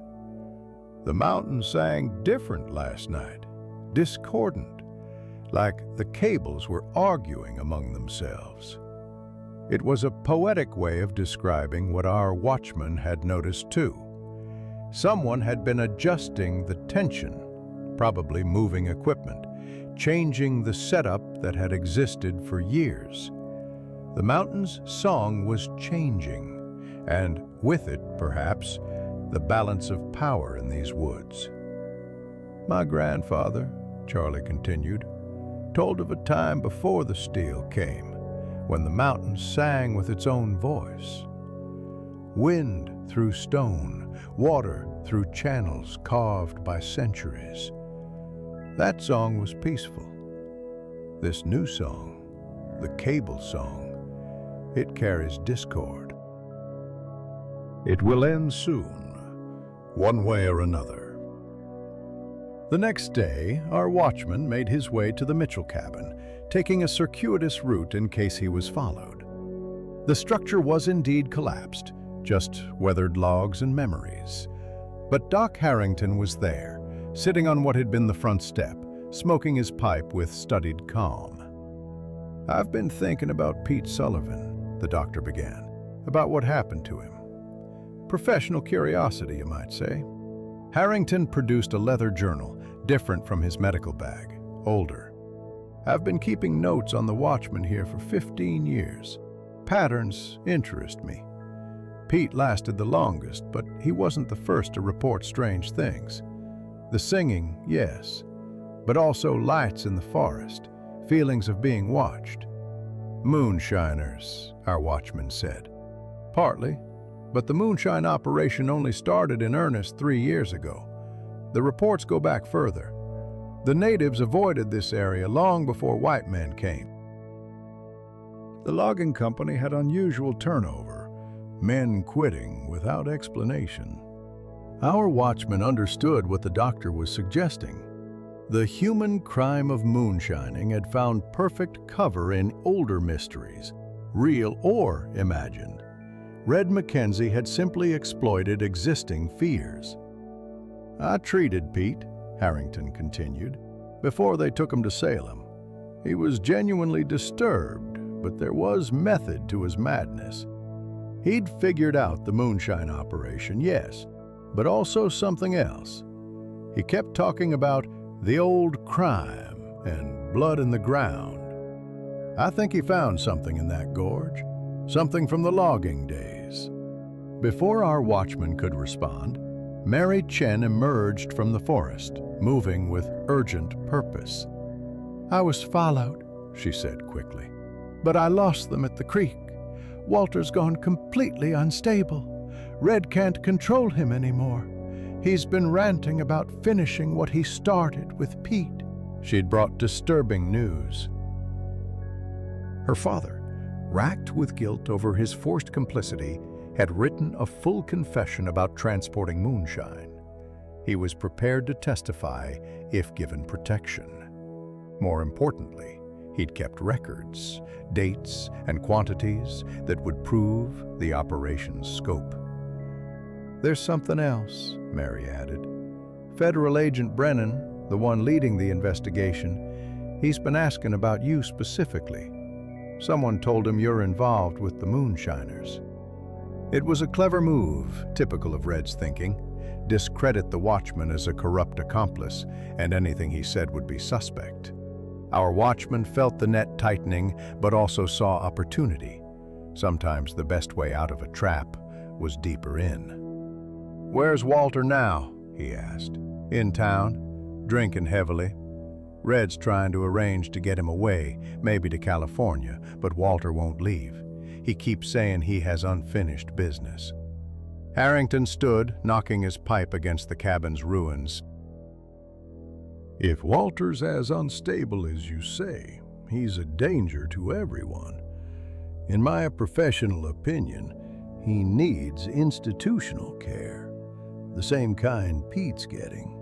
The mountain sang different last night, discordant, like the cables were arguing among themselves. It was a poetic way of describing what our watchman had noticed too. Someone had been adjusting the tension, probably moving equipment, changing the setup that had existed for years. The mountain's song was changing, and with it, perhaps, the balance of power in these woods. My grandfather, Charlie continued, told of a time before the steel came, when the mountain sang with its own voice. Wind through stone, water through channels carved by centuries. That song was peaceful. This new song, the cable song, it carries discord. It will end soon, one way or another. The next day, our watchman made his way to the Mitchell cabin, taking a circuitous route in case he was followed. The structure was indeed collapsed, just weathered logs and memories. But Doc Harrington was there, sitting on what had been the front step, smoking his pipe with studied calm. "I've been thinking about Pete Sullivan," the doctor began, "about what happened to him. Professional curiosity, you might say." Harrington produced a leather journal, different from his medical bag, older. "I've been keeping notes on the watchman here for 15 years. Patterns interest me. Pete lasted the longest, but he wasn't the first to report strange things. The singing, yes, but also lights in the forest, feelings of being watched. Moonshiners, our watchman said. Partly, but the moonshine operation only started in earnest 3 years ago. The reports go back further. The natives avoided this area long before white men came. The logging company had unusual turnover, men quitting without explanation. Our watchman understood what the doctor was suggesting. The human crime of moonshining had found perfect cover in older mysteries, real or imagined. Red Mackenzie had simply exploited existing fears. "I treated Pete," Harrington continued, "before they took him to Salem. He was genuinely disturbed, but there was method to his madness. He'd figured out the moonshine operation, yes, but also something else. He kept talking about the old crime and blood in the ground. I think he found something in that gorge, something from the logging days." Before our watchman could respond, Mary Chen emerged from the forest, moving with urgent purpose. "I was followed," she said quickly, "but I lost them at the creek. Walter's gone completely unstable. Red can't control him anymore. He's been ranting about finishing what he started with Pete." She'd brought disturbing news. Her father, racked with guilt over his forced complicity, had written a full confession about transporting moonshine. He was prepared to testify if given protection. More importantly, he'd kept records, dates, and quantities that would prove the operation's scope. "There's something else," Mary added. "Federal Agent Brennan, the one leading the investigation, he's been asking about you specifically. Someone told him you're involved with the moonshiners." It was a clever move, typical of Red's thinking. Discredit the watchman as a corrupt accomplice, and anything he said would be suspect. Our watchman felt the net tightening, but also saw opportunity. Sometimes the best way out of a trap was deeper in. "Where's Walter now?" he asked. "In town, drinking heavily. Red's trying to arrange to get him away, maybe to California, but Walter won't leave. He keeps saying he has unfinished business." Harrington stood, knocking his pipe against the cabin's ruins. If Walter's as unstable as you say, he's a danger to everyone. In my professional opinion, he needs institutional care, the same kind Pete's getting.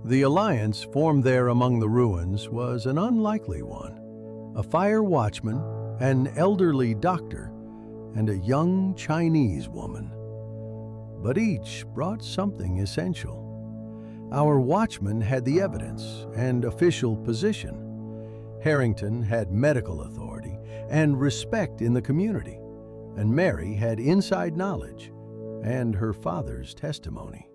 The alliance formed there among the ruins was an unlikely one. A fire watchman, an elderly doctor, and a young Chinese woman. But each brought something essential. Our watchman had the evidence and official position. Harrington had medical authority and respect in the community, and Mary had inside knowledge and her father's testimony.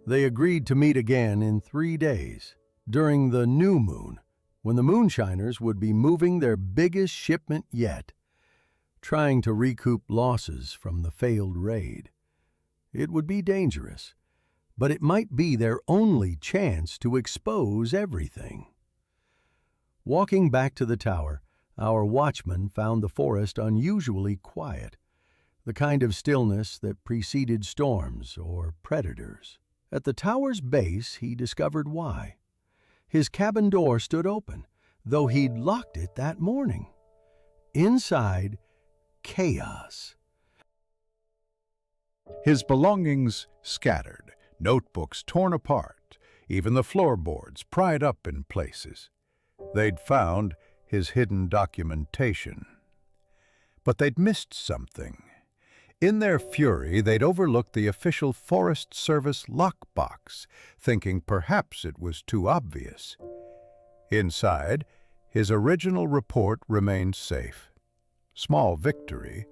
They agreed to meet again in 3 days, during the new moon, when the moonshiners would be moving their biggest shipment yet, trying to recoup losses from the failed raid. It would be dangerous, but it might be their only chance to expose everything. Walking back to the tower, our watchman found the forest unusually quiet, the kind of stillness that preceded storms or predators. At the tower's base, he discovered why. His cabin door stood open, though he'd locked it that morning. Inside, chaos. His belongings scattered, notebooks torn apart, even the floorboards pried up in places. They'd found his hidden documentation. But they'd missed something. In their fury, they'd overlooked the official Forest Service lockbox, thinking perhaps it was too obvious. Inside, his original report remained safe. Small victory,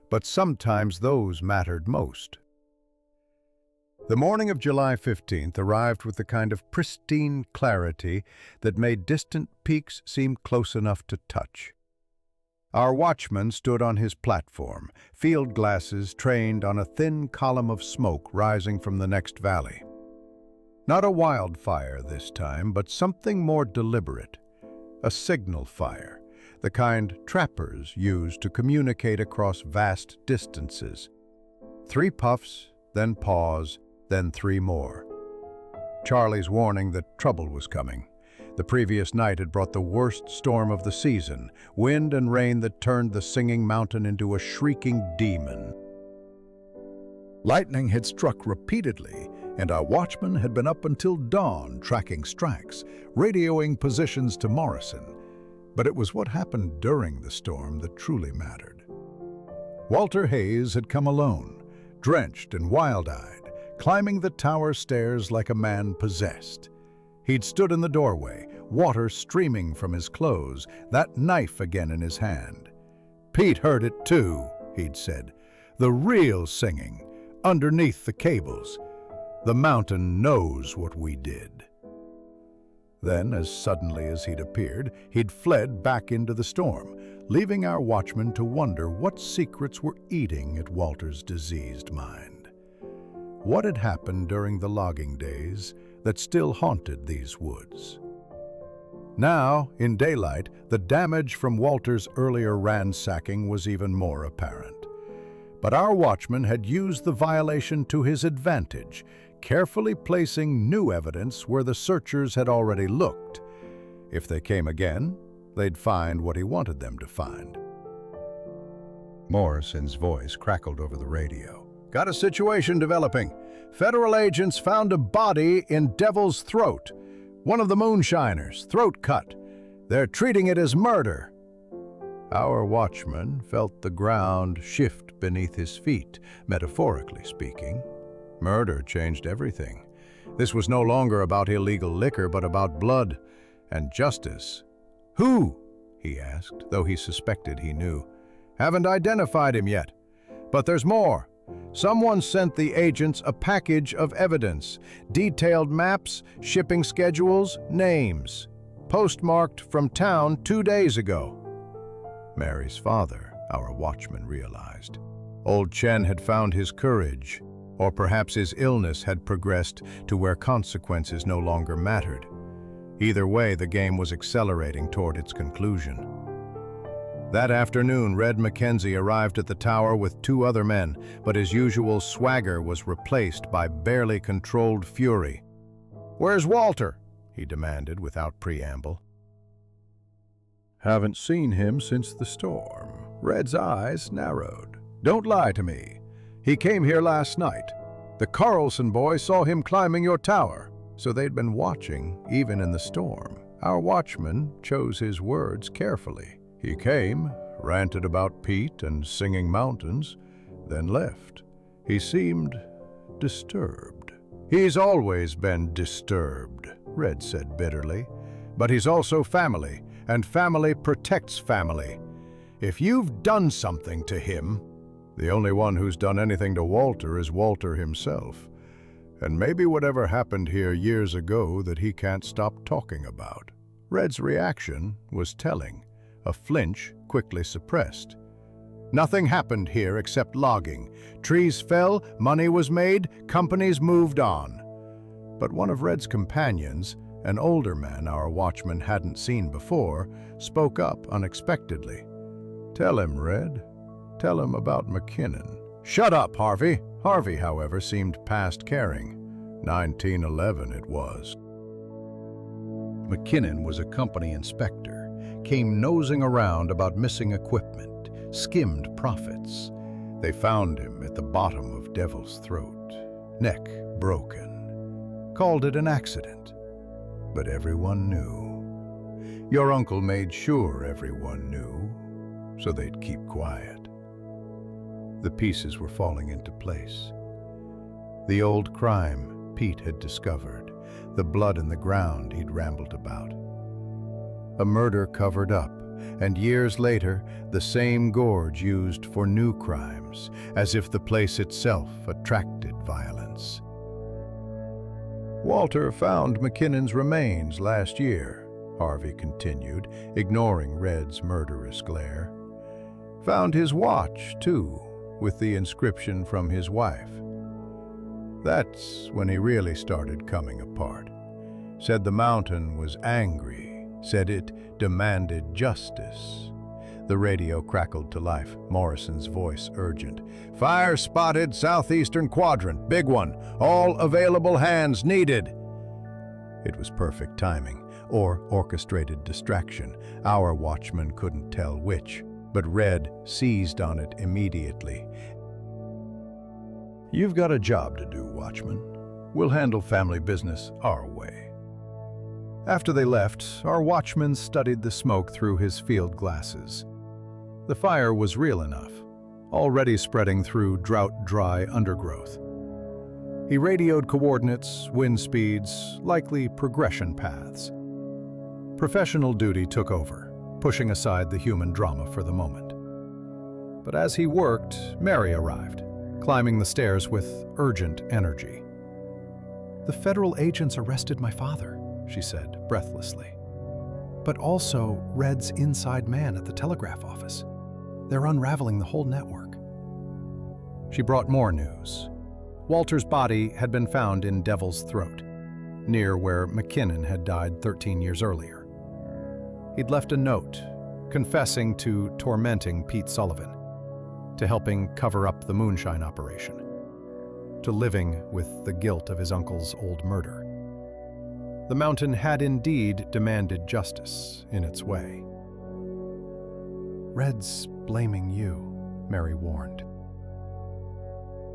but sometimes those mattered most. The morning of July 15th arrived with the kind of pristine clarity that made distant peaks seem close enough to touch. Our watchman stood on his platform, field glasses trained on a thin column of smoke rising from the next valley. Not a wildfire this time, but something more deliberate. A signal fire, the kind trappers use to communicate across vast distances. 3 puffs, then pause, then 3 more. Charlie's warning that trouble was coming. The previous night had brought the worst storm of the season, wind and rain that turned the Singing Mountain into a shrieking demon. Lightning had struck repeatedly, and our watchman had been up until dawn tracking strikes, radioing positions to Morrison. But it was what happened during the storm that truly mattered. Walter Hayes had come alone, drenched and wild-eyed, climbing the tower stairs like a man possessed. He'd stood in the doorway, water streaming from his clothes, that knife again in his hand. "Pete heard it too," he'd said. "The real singing, underneath the cables. The mountain knows what we did." Then, as suddenly as he'd appeared, he'd fled back into the storm, leaving our watchman to wonder what secrets were eating at Walter's diseased mind. What had happened during the logging days that still haunted these woods? Now, in daylight, the damage from Walter's earlier ransacking was even more apparent. But our watchman had used the violation to his advantage, carefully placing new evidence where the searchers had already looked. If they came again, they'd find what he wanted them to find. Morrison's voice crackled over the radio. "Got a situation developing. Federal agents found a body in Devil's Throat. One of the moonshiners, throat cut. They're treating it as murder." Our watchman felt the ground shift beneath his feet, metaphorically speaking. Murder changed everything. This was no longer about illegal liquor, but about blood and justice. "Who?" he asked, though he suspected he knew. "Haven't identified him yet. But there's more. Someone sent the agents a package of evidence, detailed maps, shipping schedules, names, postmarked from town 2 days ago." Mary's father, our watchman realized. Old Chen had found his courage, or perhaps his illness had progressed to where consequences no longer mattered. Either way, the game was accelerating toward its conclusion. That afternoon, Red Mackenzie arrived at the tower with 2 other men, but his usual swagger was replaced by barely controlled fury. "Where's Walter?" he demanded without preamble. Haven't seen him since the storm. Red's eyes narrowed. Don't lie to me. He came here last night. The Carlson boys saw him climbing your tower, so they'd been watching even in the storm. Our watchman chose his words carefully. He came, ranted about Pete and Singing Mountains, then left. He seemed disturbed. He's always been disturbed, Red said bitterly. But he's also family, and family protects family. If you've done something to him, the only one who's done anything to Walter is Walter himself. And maybe whatever happened here years ago that he can't stop talking about. Red's reaction was telling. A flinch quickly suppressed. Nothing happened here except logging. Trees fell, money was made, companies moved on. But one of Red's companions, an older man our watchman hadn't seen before, spoke up unexpectedly. "Tell him, Red. Tell him about McKinnon." "Shut up, Harvey." Harvey, however, seemed past caring. 1911 it was. McKinnon was a company inspector, came nosing around about missing equipment, skimmed profits. They found him at the bottom of Devil's Throat, neck broken. Called it an accident. But everyone knew. Your uncle made sure everyone knew, so they'd keep quiet. The pieces were falling into place. The old crime Pete had discovered, the blood in the ground he'd rambled about. A murder covered up, and years later, the same gorge used for new crimes, as if the place itself attracted violence. "Walter found McKinnon's remains last year," Harvey continued, ignoring Red's murderous glare. "Found his watch, too, with the inscription from his wife. That's when he really started coming apart. Said the mountain was angry. Said it demanded justice." The radio crackled to life, Morrison's voice urgent. "Fire spotted southeastern quadrant, big one. All available hands needed." It was perfect timing, or orchestrated distraction. Our watchman couldn't tell which, but Red seized on it immediately. "You've got a job to do, watchman. We'll handle family business our way." After they left, our watchman studied the smoke through his field glasses. The fire was real enough, already spreading through drought-dry undergrowth. He radioed coordinates, wind speeds, likely progression paths. Professional duty took over, pushing aside the human drama for the moment. But as he worked, Mary arrived, climbing the stairs with urgent energy. "The federal agents arrested my father," she said breathlessly. "But also Red's inside man at the telegraph office. They're unraveling the whole network." She brought more news. Walter's body had been found in Devil's Throat, near where McKinnon had died 13 years earlier. He'd left a note, confessing to tormenting Pete Sullivan, to helping cover up the moonshine operation, to living with the guilt of his uncle's old murder. The mountain had indeed demanded justice in its way. "Red's blaming you," Mary warned.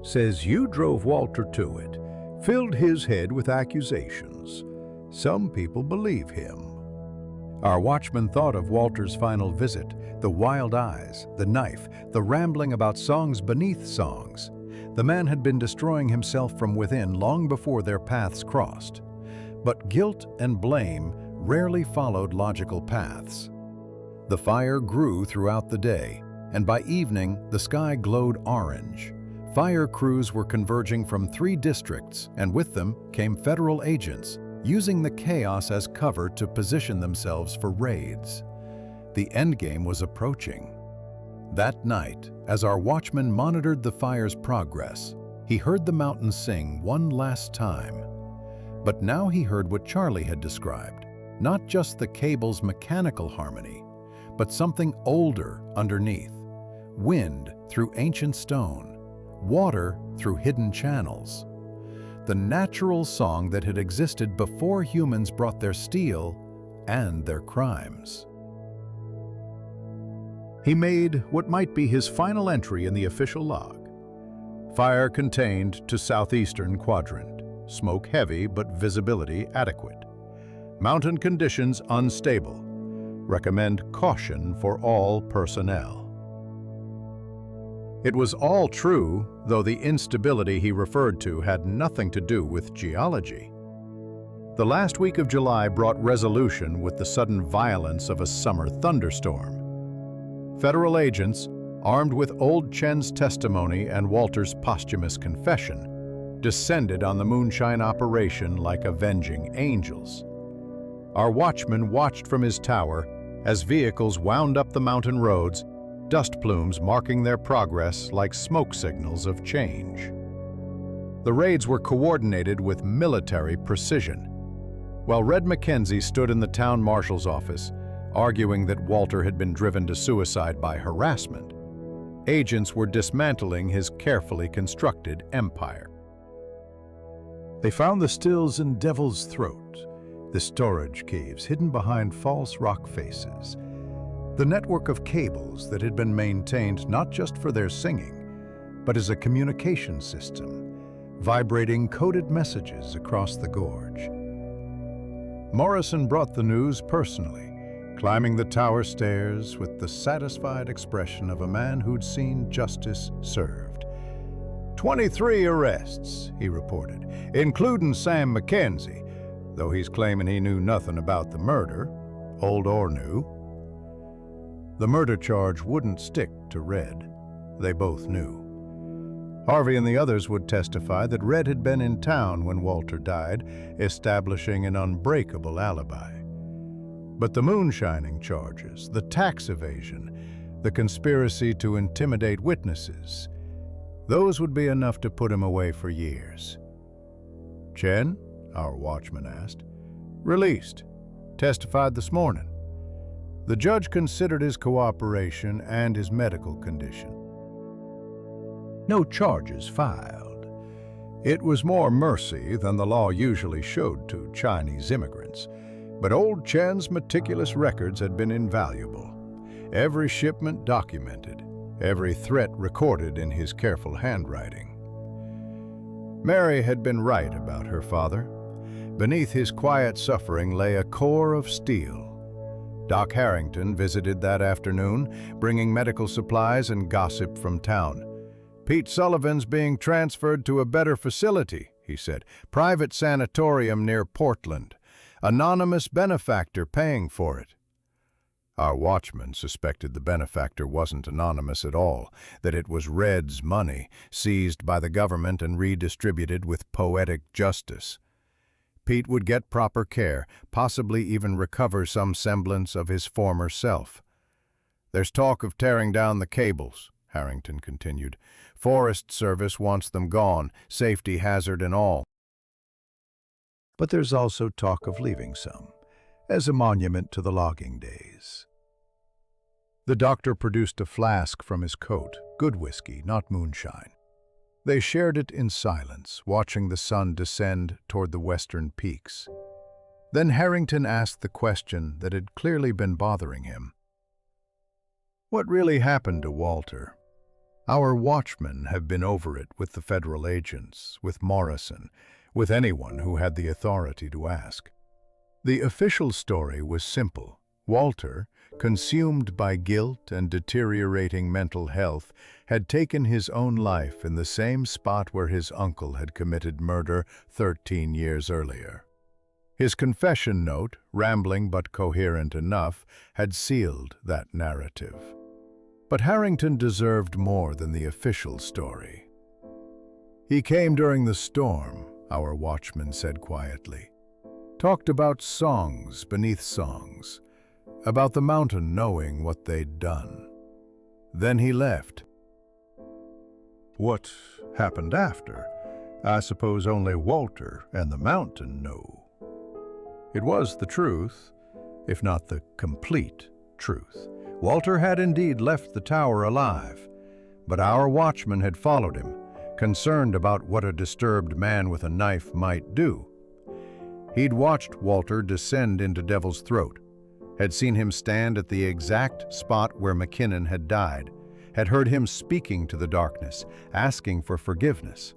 Says you drove Walter to it, filled his head with accusations. Some people believe him. Our watchman thought of Walter's final visit, the wild eyes, the knife, the rambling about songs beneath songs. The man had been destroying himself from within long before their paths crossed. But guilt and blame rarely followed logical paths. The fire grew throughout the day, and by evening the sky glowed orange. Fire crews were converging from 3 districts, and with them came federal agents, using the chaos as cover to position themselves for raids. The endgame was approaching. That night, as our watchman monitored the fire's progress, he heard the mountain sing one last time. But now he heard what Charlie had described, not just the cable's mechanical harmony, but something older underneath. Wind through ancient stone, water through hidden channels. The natural song that had existed before humans brought their steel and their crimes. He made what might be his final entry in the official log. Fire contained to southeastern quadrant. Smoke heavy but visibility adequate. Mountain conditions unstable. Recommend caution for all personnel. It was all true, though the instability he referred to had nothing to do with geology. The last week of July brought resolution with the sudden violence of a summer thunderstorm. Federal agents, armed with old Chen's testimony and Walter's posthumous confession, descended on the moonshine operation like avenging angels. Our watchman watched from his tower as vehicles wound up the mountain roads, dust plumes marking their progress like smoke signals of change. The raids were coordinated with military precision. While Red Mackenzie stood in the town marshal's office, arguing that Walter had been driven to suicide by harassment, agents were dismantling his carefully constructed empire. They found the stills in Devil's Throat, the storage caves hidden behind false rock faces, the network of cables that had been maintained not just for their singing, but as a communication system, vibrating coded messages across the gorge. Morrison brought the news personally, climbing the tower stairs with the satisfied expression of a man who'd seen justice served. 23 arrests, he reported, including Sam Mackenzie, though he's claiming he knew nothing about the murder, old or new. The murder charge wouldn't stick to Red. They both knew. Harvey and the others would testify that Red had been in town when Walter died, establishing an unbreakable alibi. But the moonshining charges, the tax evasion, the conspiracy to intimidate witnesses, those would be enough to put him away for years. Chen, our watchman asked. Released. Testified this morning. The judge considered his cooperation and his medical condition. No charges filed. It was more mercy than the law usually showed to Chinese immigrants. But old Chen's meticulous records had been invaluable. Every shipment documented, every threat recorded in his careful handwriting. Mary had been right about her father. Beneath his quiet suffering lay a core of steel. Doc Harrington visited that afternoon, bringing medical supplies and gossip from town. Pete Sullivan's being transferred to a better facility, he said. Private sanatorium near Portland. Anonymous benefactor paying for it. Our watchman suspected the benefactor wasn't anonymous at all, that it was Red's money, seized by the government and redistributed with poetic justice. Pete would get proper care, possibly even recover some semblance of his former self. There's talk of tearing down the cables, Harrington continued. Forest Service wants them gone, safety hazard and all. But there's also talk of leaving some, as a monument to the logging days. The doctor produced a flask from his coat, good whiskey, not moonshine. They shared it in silence, watching the sun descend toward the western peaks. Then Harrington asked the question that had clearly been bothering him. What really happened to Walter? Our watchmen have been over it with the federal agents, with Morrison, with anyone who had the authority to ask. The official story was simple. Walter, consumed by guilt and deteriorating mental health, had taken his own life in the same spot where his uncle had committed murder 13 years earlier. His confession note, rambling but coherent enough, had sealed that narrative. But Harrington deserved more than the official story. He came during the storm, our watchman said quietly. Talked about songs beneath songs, about the mountain knowing what they'd done. Then he left. What happened after? I suppose only Walter and the mountain know. It was the truth, if not the complete truth. Walter had indeed left the tower alive, but our watchman had followed him, concerned about what a disturbed man with a knife might do. He'd watched Walter descend into Devil's Throat, had seen him stand at the exact spot where McKinnon had died, had heard him speaking to the darkness, asking for forgiveness.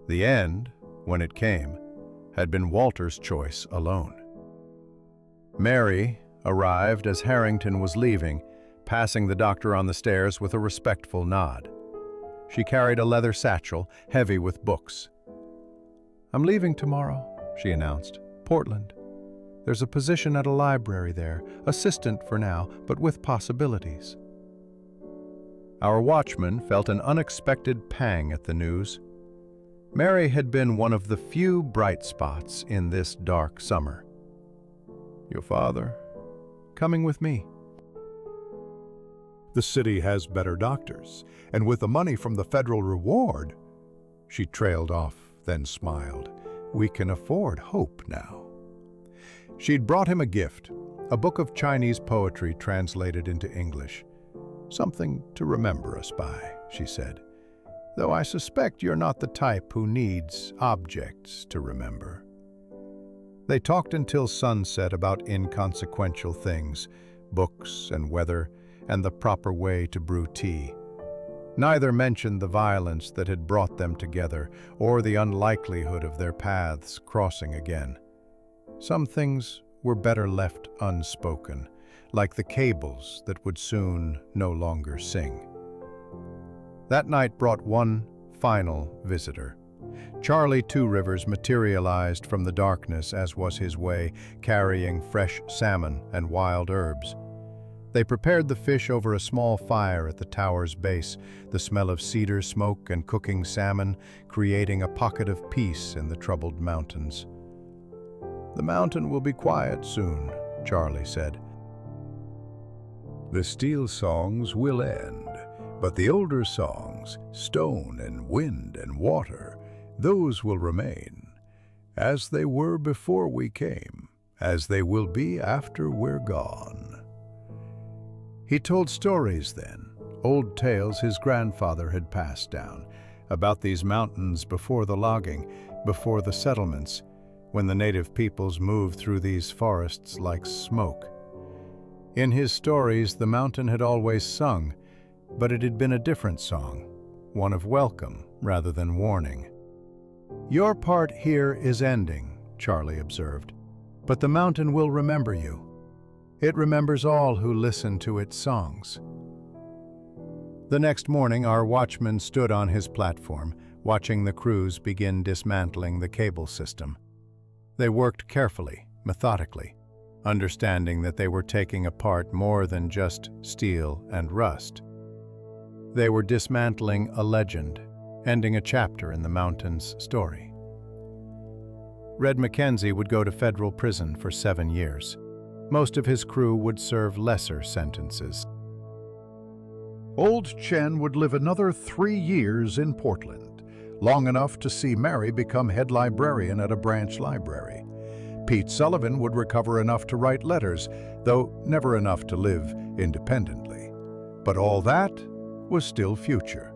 The end, when it came, had been Walter's choice alone. Mary arrived as Harrington was leaving, passing the doctor on the stairs with a respectful nod. She carried a leather satchel, heavy with books. "I'm leaving tomorrow," she announced. "Portland. There's a position at a library there, assistant for now, but with possibilities." Our watchman felt an unexpected pang at the news. Mary had been one of the few bright spots in this dark summer. "Your father, coming with me." The city has better doctors, and with the money from the federal reward, she trailed off, then smiled. We can afford hope now. She'd brought him a gift, a book of Chinese poetry translated into English. "Something to remember us by," she said, "though I suspect you're not the type who needs objects to remember." They talked until sunset about inconsequential things, books and weather, and the proper way to brew tea. Neither mentioned the violence that had brought them together, or the unlikelihood of their paths crossing again. Some things were better left unspoken, like the cables that would soon no longer sing. That night brought one final visitor. Charlie Two Rivers materialized from the darkness, as was his way, carrying fresh salmon and wild herbs. They prepared the fish over a small fire at the tower's base, the smell of cedar smoke and cooking salmon creating a pocket of peace in the troubled mountains. "The mountain will be quiet soon," Charlie said. The steel songs will end, but the older songs, stone and wind and water, those will remain, as they were before we came, as they will be after we're gone. He told stories then, old tales his grandfather had passed down, about these mountains before the logging, before the settlements, when the native peoples moved through these forests like smoke. In his stories, the mountain had always sung, but it had been a different song, one of welcome rather than warning. "Your part here is ending," Charlie observed, "but the mountain will remember you. It remembers all who listen to its songs." The next morning, our watchman stood on his platform, watching the crews begin dismantling the cable system. They worked carefully, methodically, understanding that they were taking apart more than just steel and rust. They were dismantling a legend, ending a chapter in the mountain's story. Red Mackenzie would go to federal prison for 7 years. Most of his crew would serve lesser sentences. Old Chen would live another 3 years in Portland, long enough to see Mary become head librarian at a branch library. Pete Sullivan would recover enough to write letters, though never enough to live independently. But all that was still future.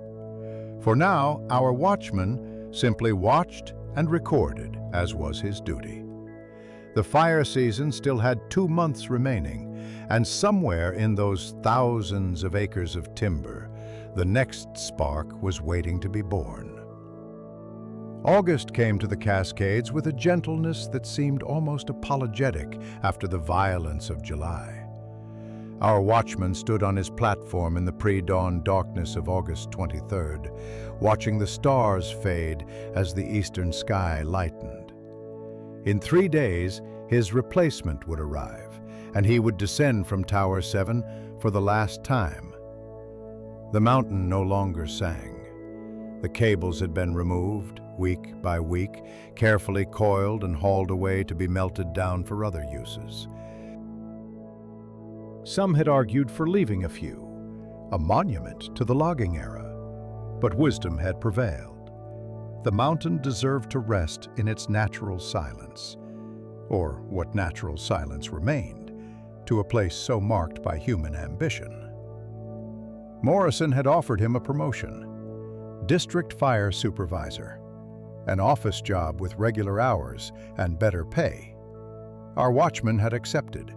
For now, our watchman simply watched and recorded, as was his duty. The fire season still had 2 months remaining, and somewhere in those thousands of acres of timber, the next spark was waiting to be born. August came to the Cascades with a gentleness that seemed almost apologetic after the violence of July. Our watchman stood on his platform in the pre-dawn darkness of August 23rd, watching the stars fade as the eastern sky lightened. In 3 days, his replacement would arrive, and he would descend from Tower 7 for the last time. The mountain no longer sang. The cables had been removed, week by week, carefully coiled and hauled away to be melted down for other uses. Some had argued for leaving a few, a monument to the logging era, but wisdom had prevailed. The mountain deserved to rest in its natural silence, or what natural silence remained, to a place so marked by human ambition. Morrison had offered him a promotion, district fire supervisor, an office job with regular hours and better pay. Our watchman had accepted,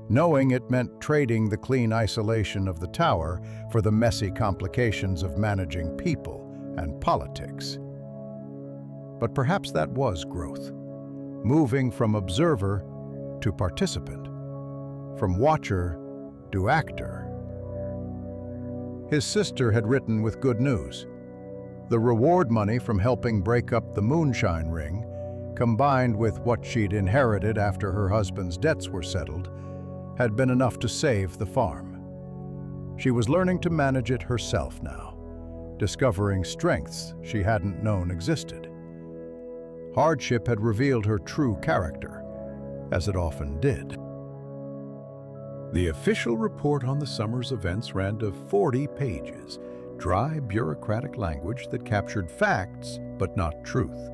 knowing it meant trading the clean isolation of the tower for the messy complications of managing people and politics. But perhaps that was growth, moving from observer to participant, from watcher to actor. His sister had written with good news. The reward money from helping break up the moonshine ring, combined with what she'd inherited after her husband's debts were settled, had been enough to save the farm. She was learning to manage it herself now, discovering strengths she hadn't known existed. Hardship had revealed her true character, as it often did. The official report on the summer's events ran to 40 pages, dry, bureaucratic language that captured facts but not truth.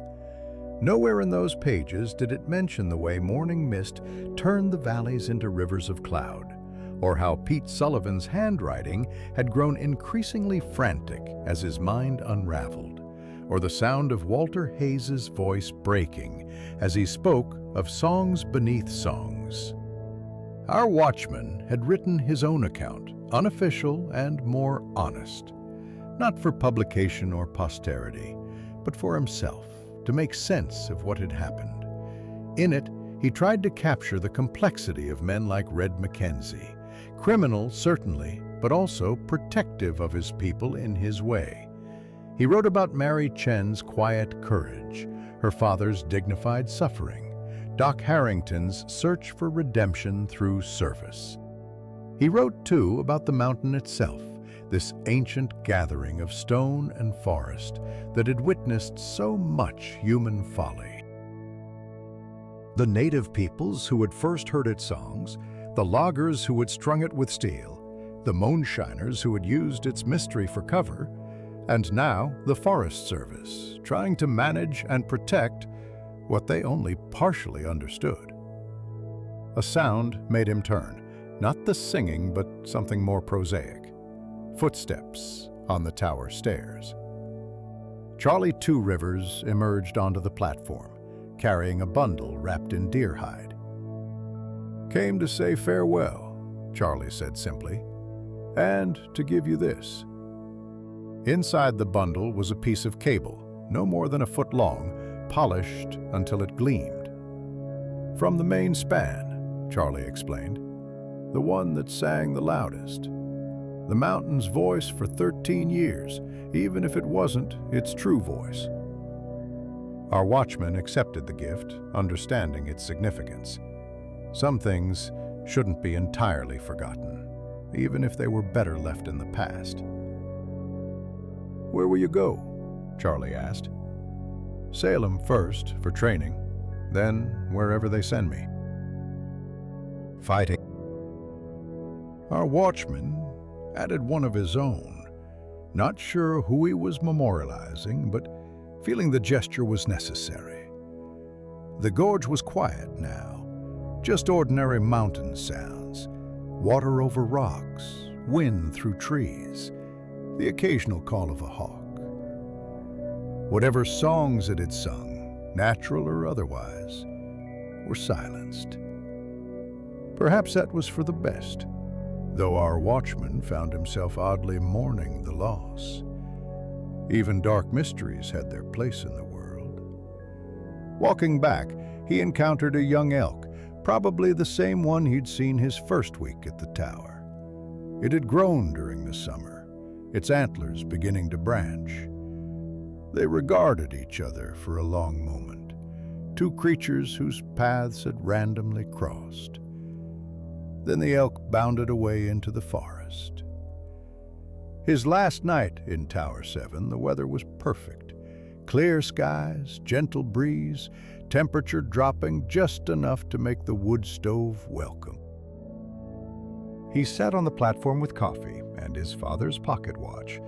Nowhere in those pages did it mention the way morning mist turned the valleys into rivers of cloud, or how Pete Sullivan's handwriting had grown increasingly frantic as his mind unraveled, or the sound of Walter Hayes's voice breaking as he spoke of songs beneath songs. Our watchman had written his own account, unofficial and more honest, not for publication or posterity, but for himself, to make sense of what had happened. In it, he tried to capture the complexity of men like Red Mackenzie, criminal certainly, but also protective of his people in his way. He wrote about Mary Chen's quiet courage, her father's dignified suffering, Doc Harrington's search for redemption through service. He wrote, too, about the mountain itself, this ancient gathering of stone and forest that had witnessed so much human folly. The native peoples who had first heard its songs, the loggers who had strung it with steel, the moonshiners who had used its mystery for cover, and now the Forest Service, trying to manage and protect what they only partially understood. A sound made him turn, not the singing, but something more prosaic. Footsteps on the tower stairs. Charlie Two Rivers emerged onto the platform, carrying a bundle wrapped in deer hide. "Came to say farewell," Charlie said simply, "and to give you this." Inside the bundle was a piece of cable, no more than a foot long, polished until it gleamed. "From the main span," Charlie explained, "the one that sang the loudest. The mountain's voice for 13 years, even if it wasn't its true voice." Our watchman accepted the gift, understanding its significance. Some things shouldn't be entirely forgotten, even if they were better left in the past. "Where will you go?" Charlie asked. "Salem first, for training, then wherever they send me." "Fighting." Our watchman added one of his own, not sure who he was memorializing, but feeling the gesture was necessary. The gorge was quiet now, just ordinary mountain sounds, water over rocks, wind through trees, the occasional call of a hawk. Whatever songs it had sung, natural or otherwise, were silenced. Perhaps that was for the best, though our watchman found himself oddly mourning the loss. Even dark mysteries had their place in the world. Walking back, he encountered a young elk, probably the same one he'd seen his first week at the tower. It had grown during the summer, its antlers beginning to branch. They regarded each other for a long moment, two creatures whose paths had randomly crossed. Then the elk bounded away into the forest. His last night in Tower 7, the weather was perfect. Clear skies, gentle breeze, temperature dropping just enough to make the wood stove welcome. He sat on the platform with coffee and his father's pocket watch,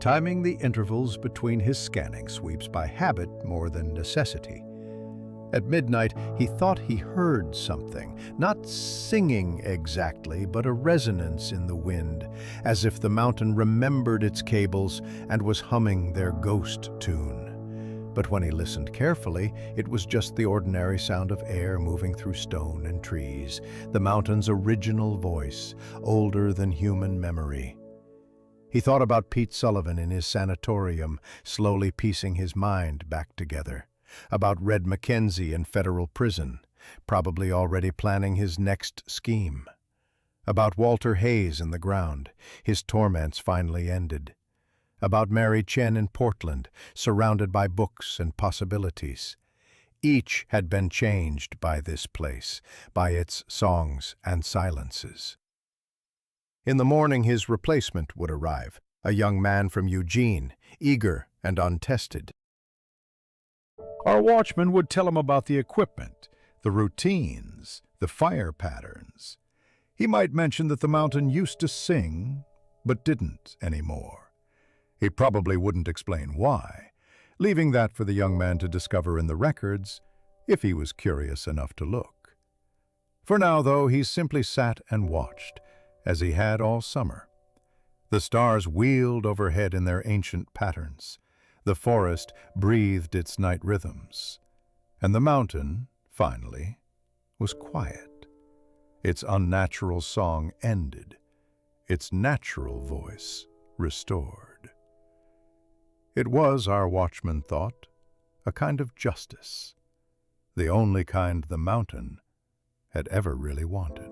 timing the intervals between his scanning sweeps by habit more than necessity. At midnight, he thought he heard something, not singing exactly, but a resonance in the wind, as if the mountain remembered its cables and was humming their ghost tune. But when he listened carefully, it was just the ordinary sound of air moving through stone and trees, the mountain's original voice, older than human memory. He thought about Pete Sullivan in his sanatorium, slowly piecing his mind back together. About Red Mackenzie in federal prison, probably already planning his next scheme. About Walter Hayes in the ground, his torments finally ended. About Mary Chen in Portland, surrounded by books and possibilities. Each had been changed by this place, by its songs and silences. In the morning his replacement would arrive, a young man from Eugene, eager and untested. Our watchman would tell him about the equipment, the routines, the fire patterns. He might mention that the mountain used to sing, but didn't anymore. He probably wouldn't explain why, leaving that for the young man to discover in the records, if he was curious enough to look. For now, though, he simply sat and watched, as he had all summer. The stars wheeled overhead in their ancient patterns. The forest breathed its night rhythms, and the mountain, finally, was quiet. Its unnatural song ended, its natural voice restored. It was, our watchman thought, a kind of justice, the only kind the mountain had ever really wanted.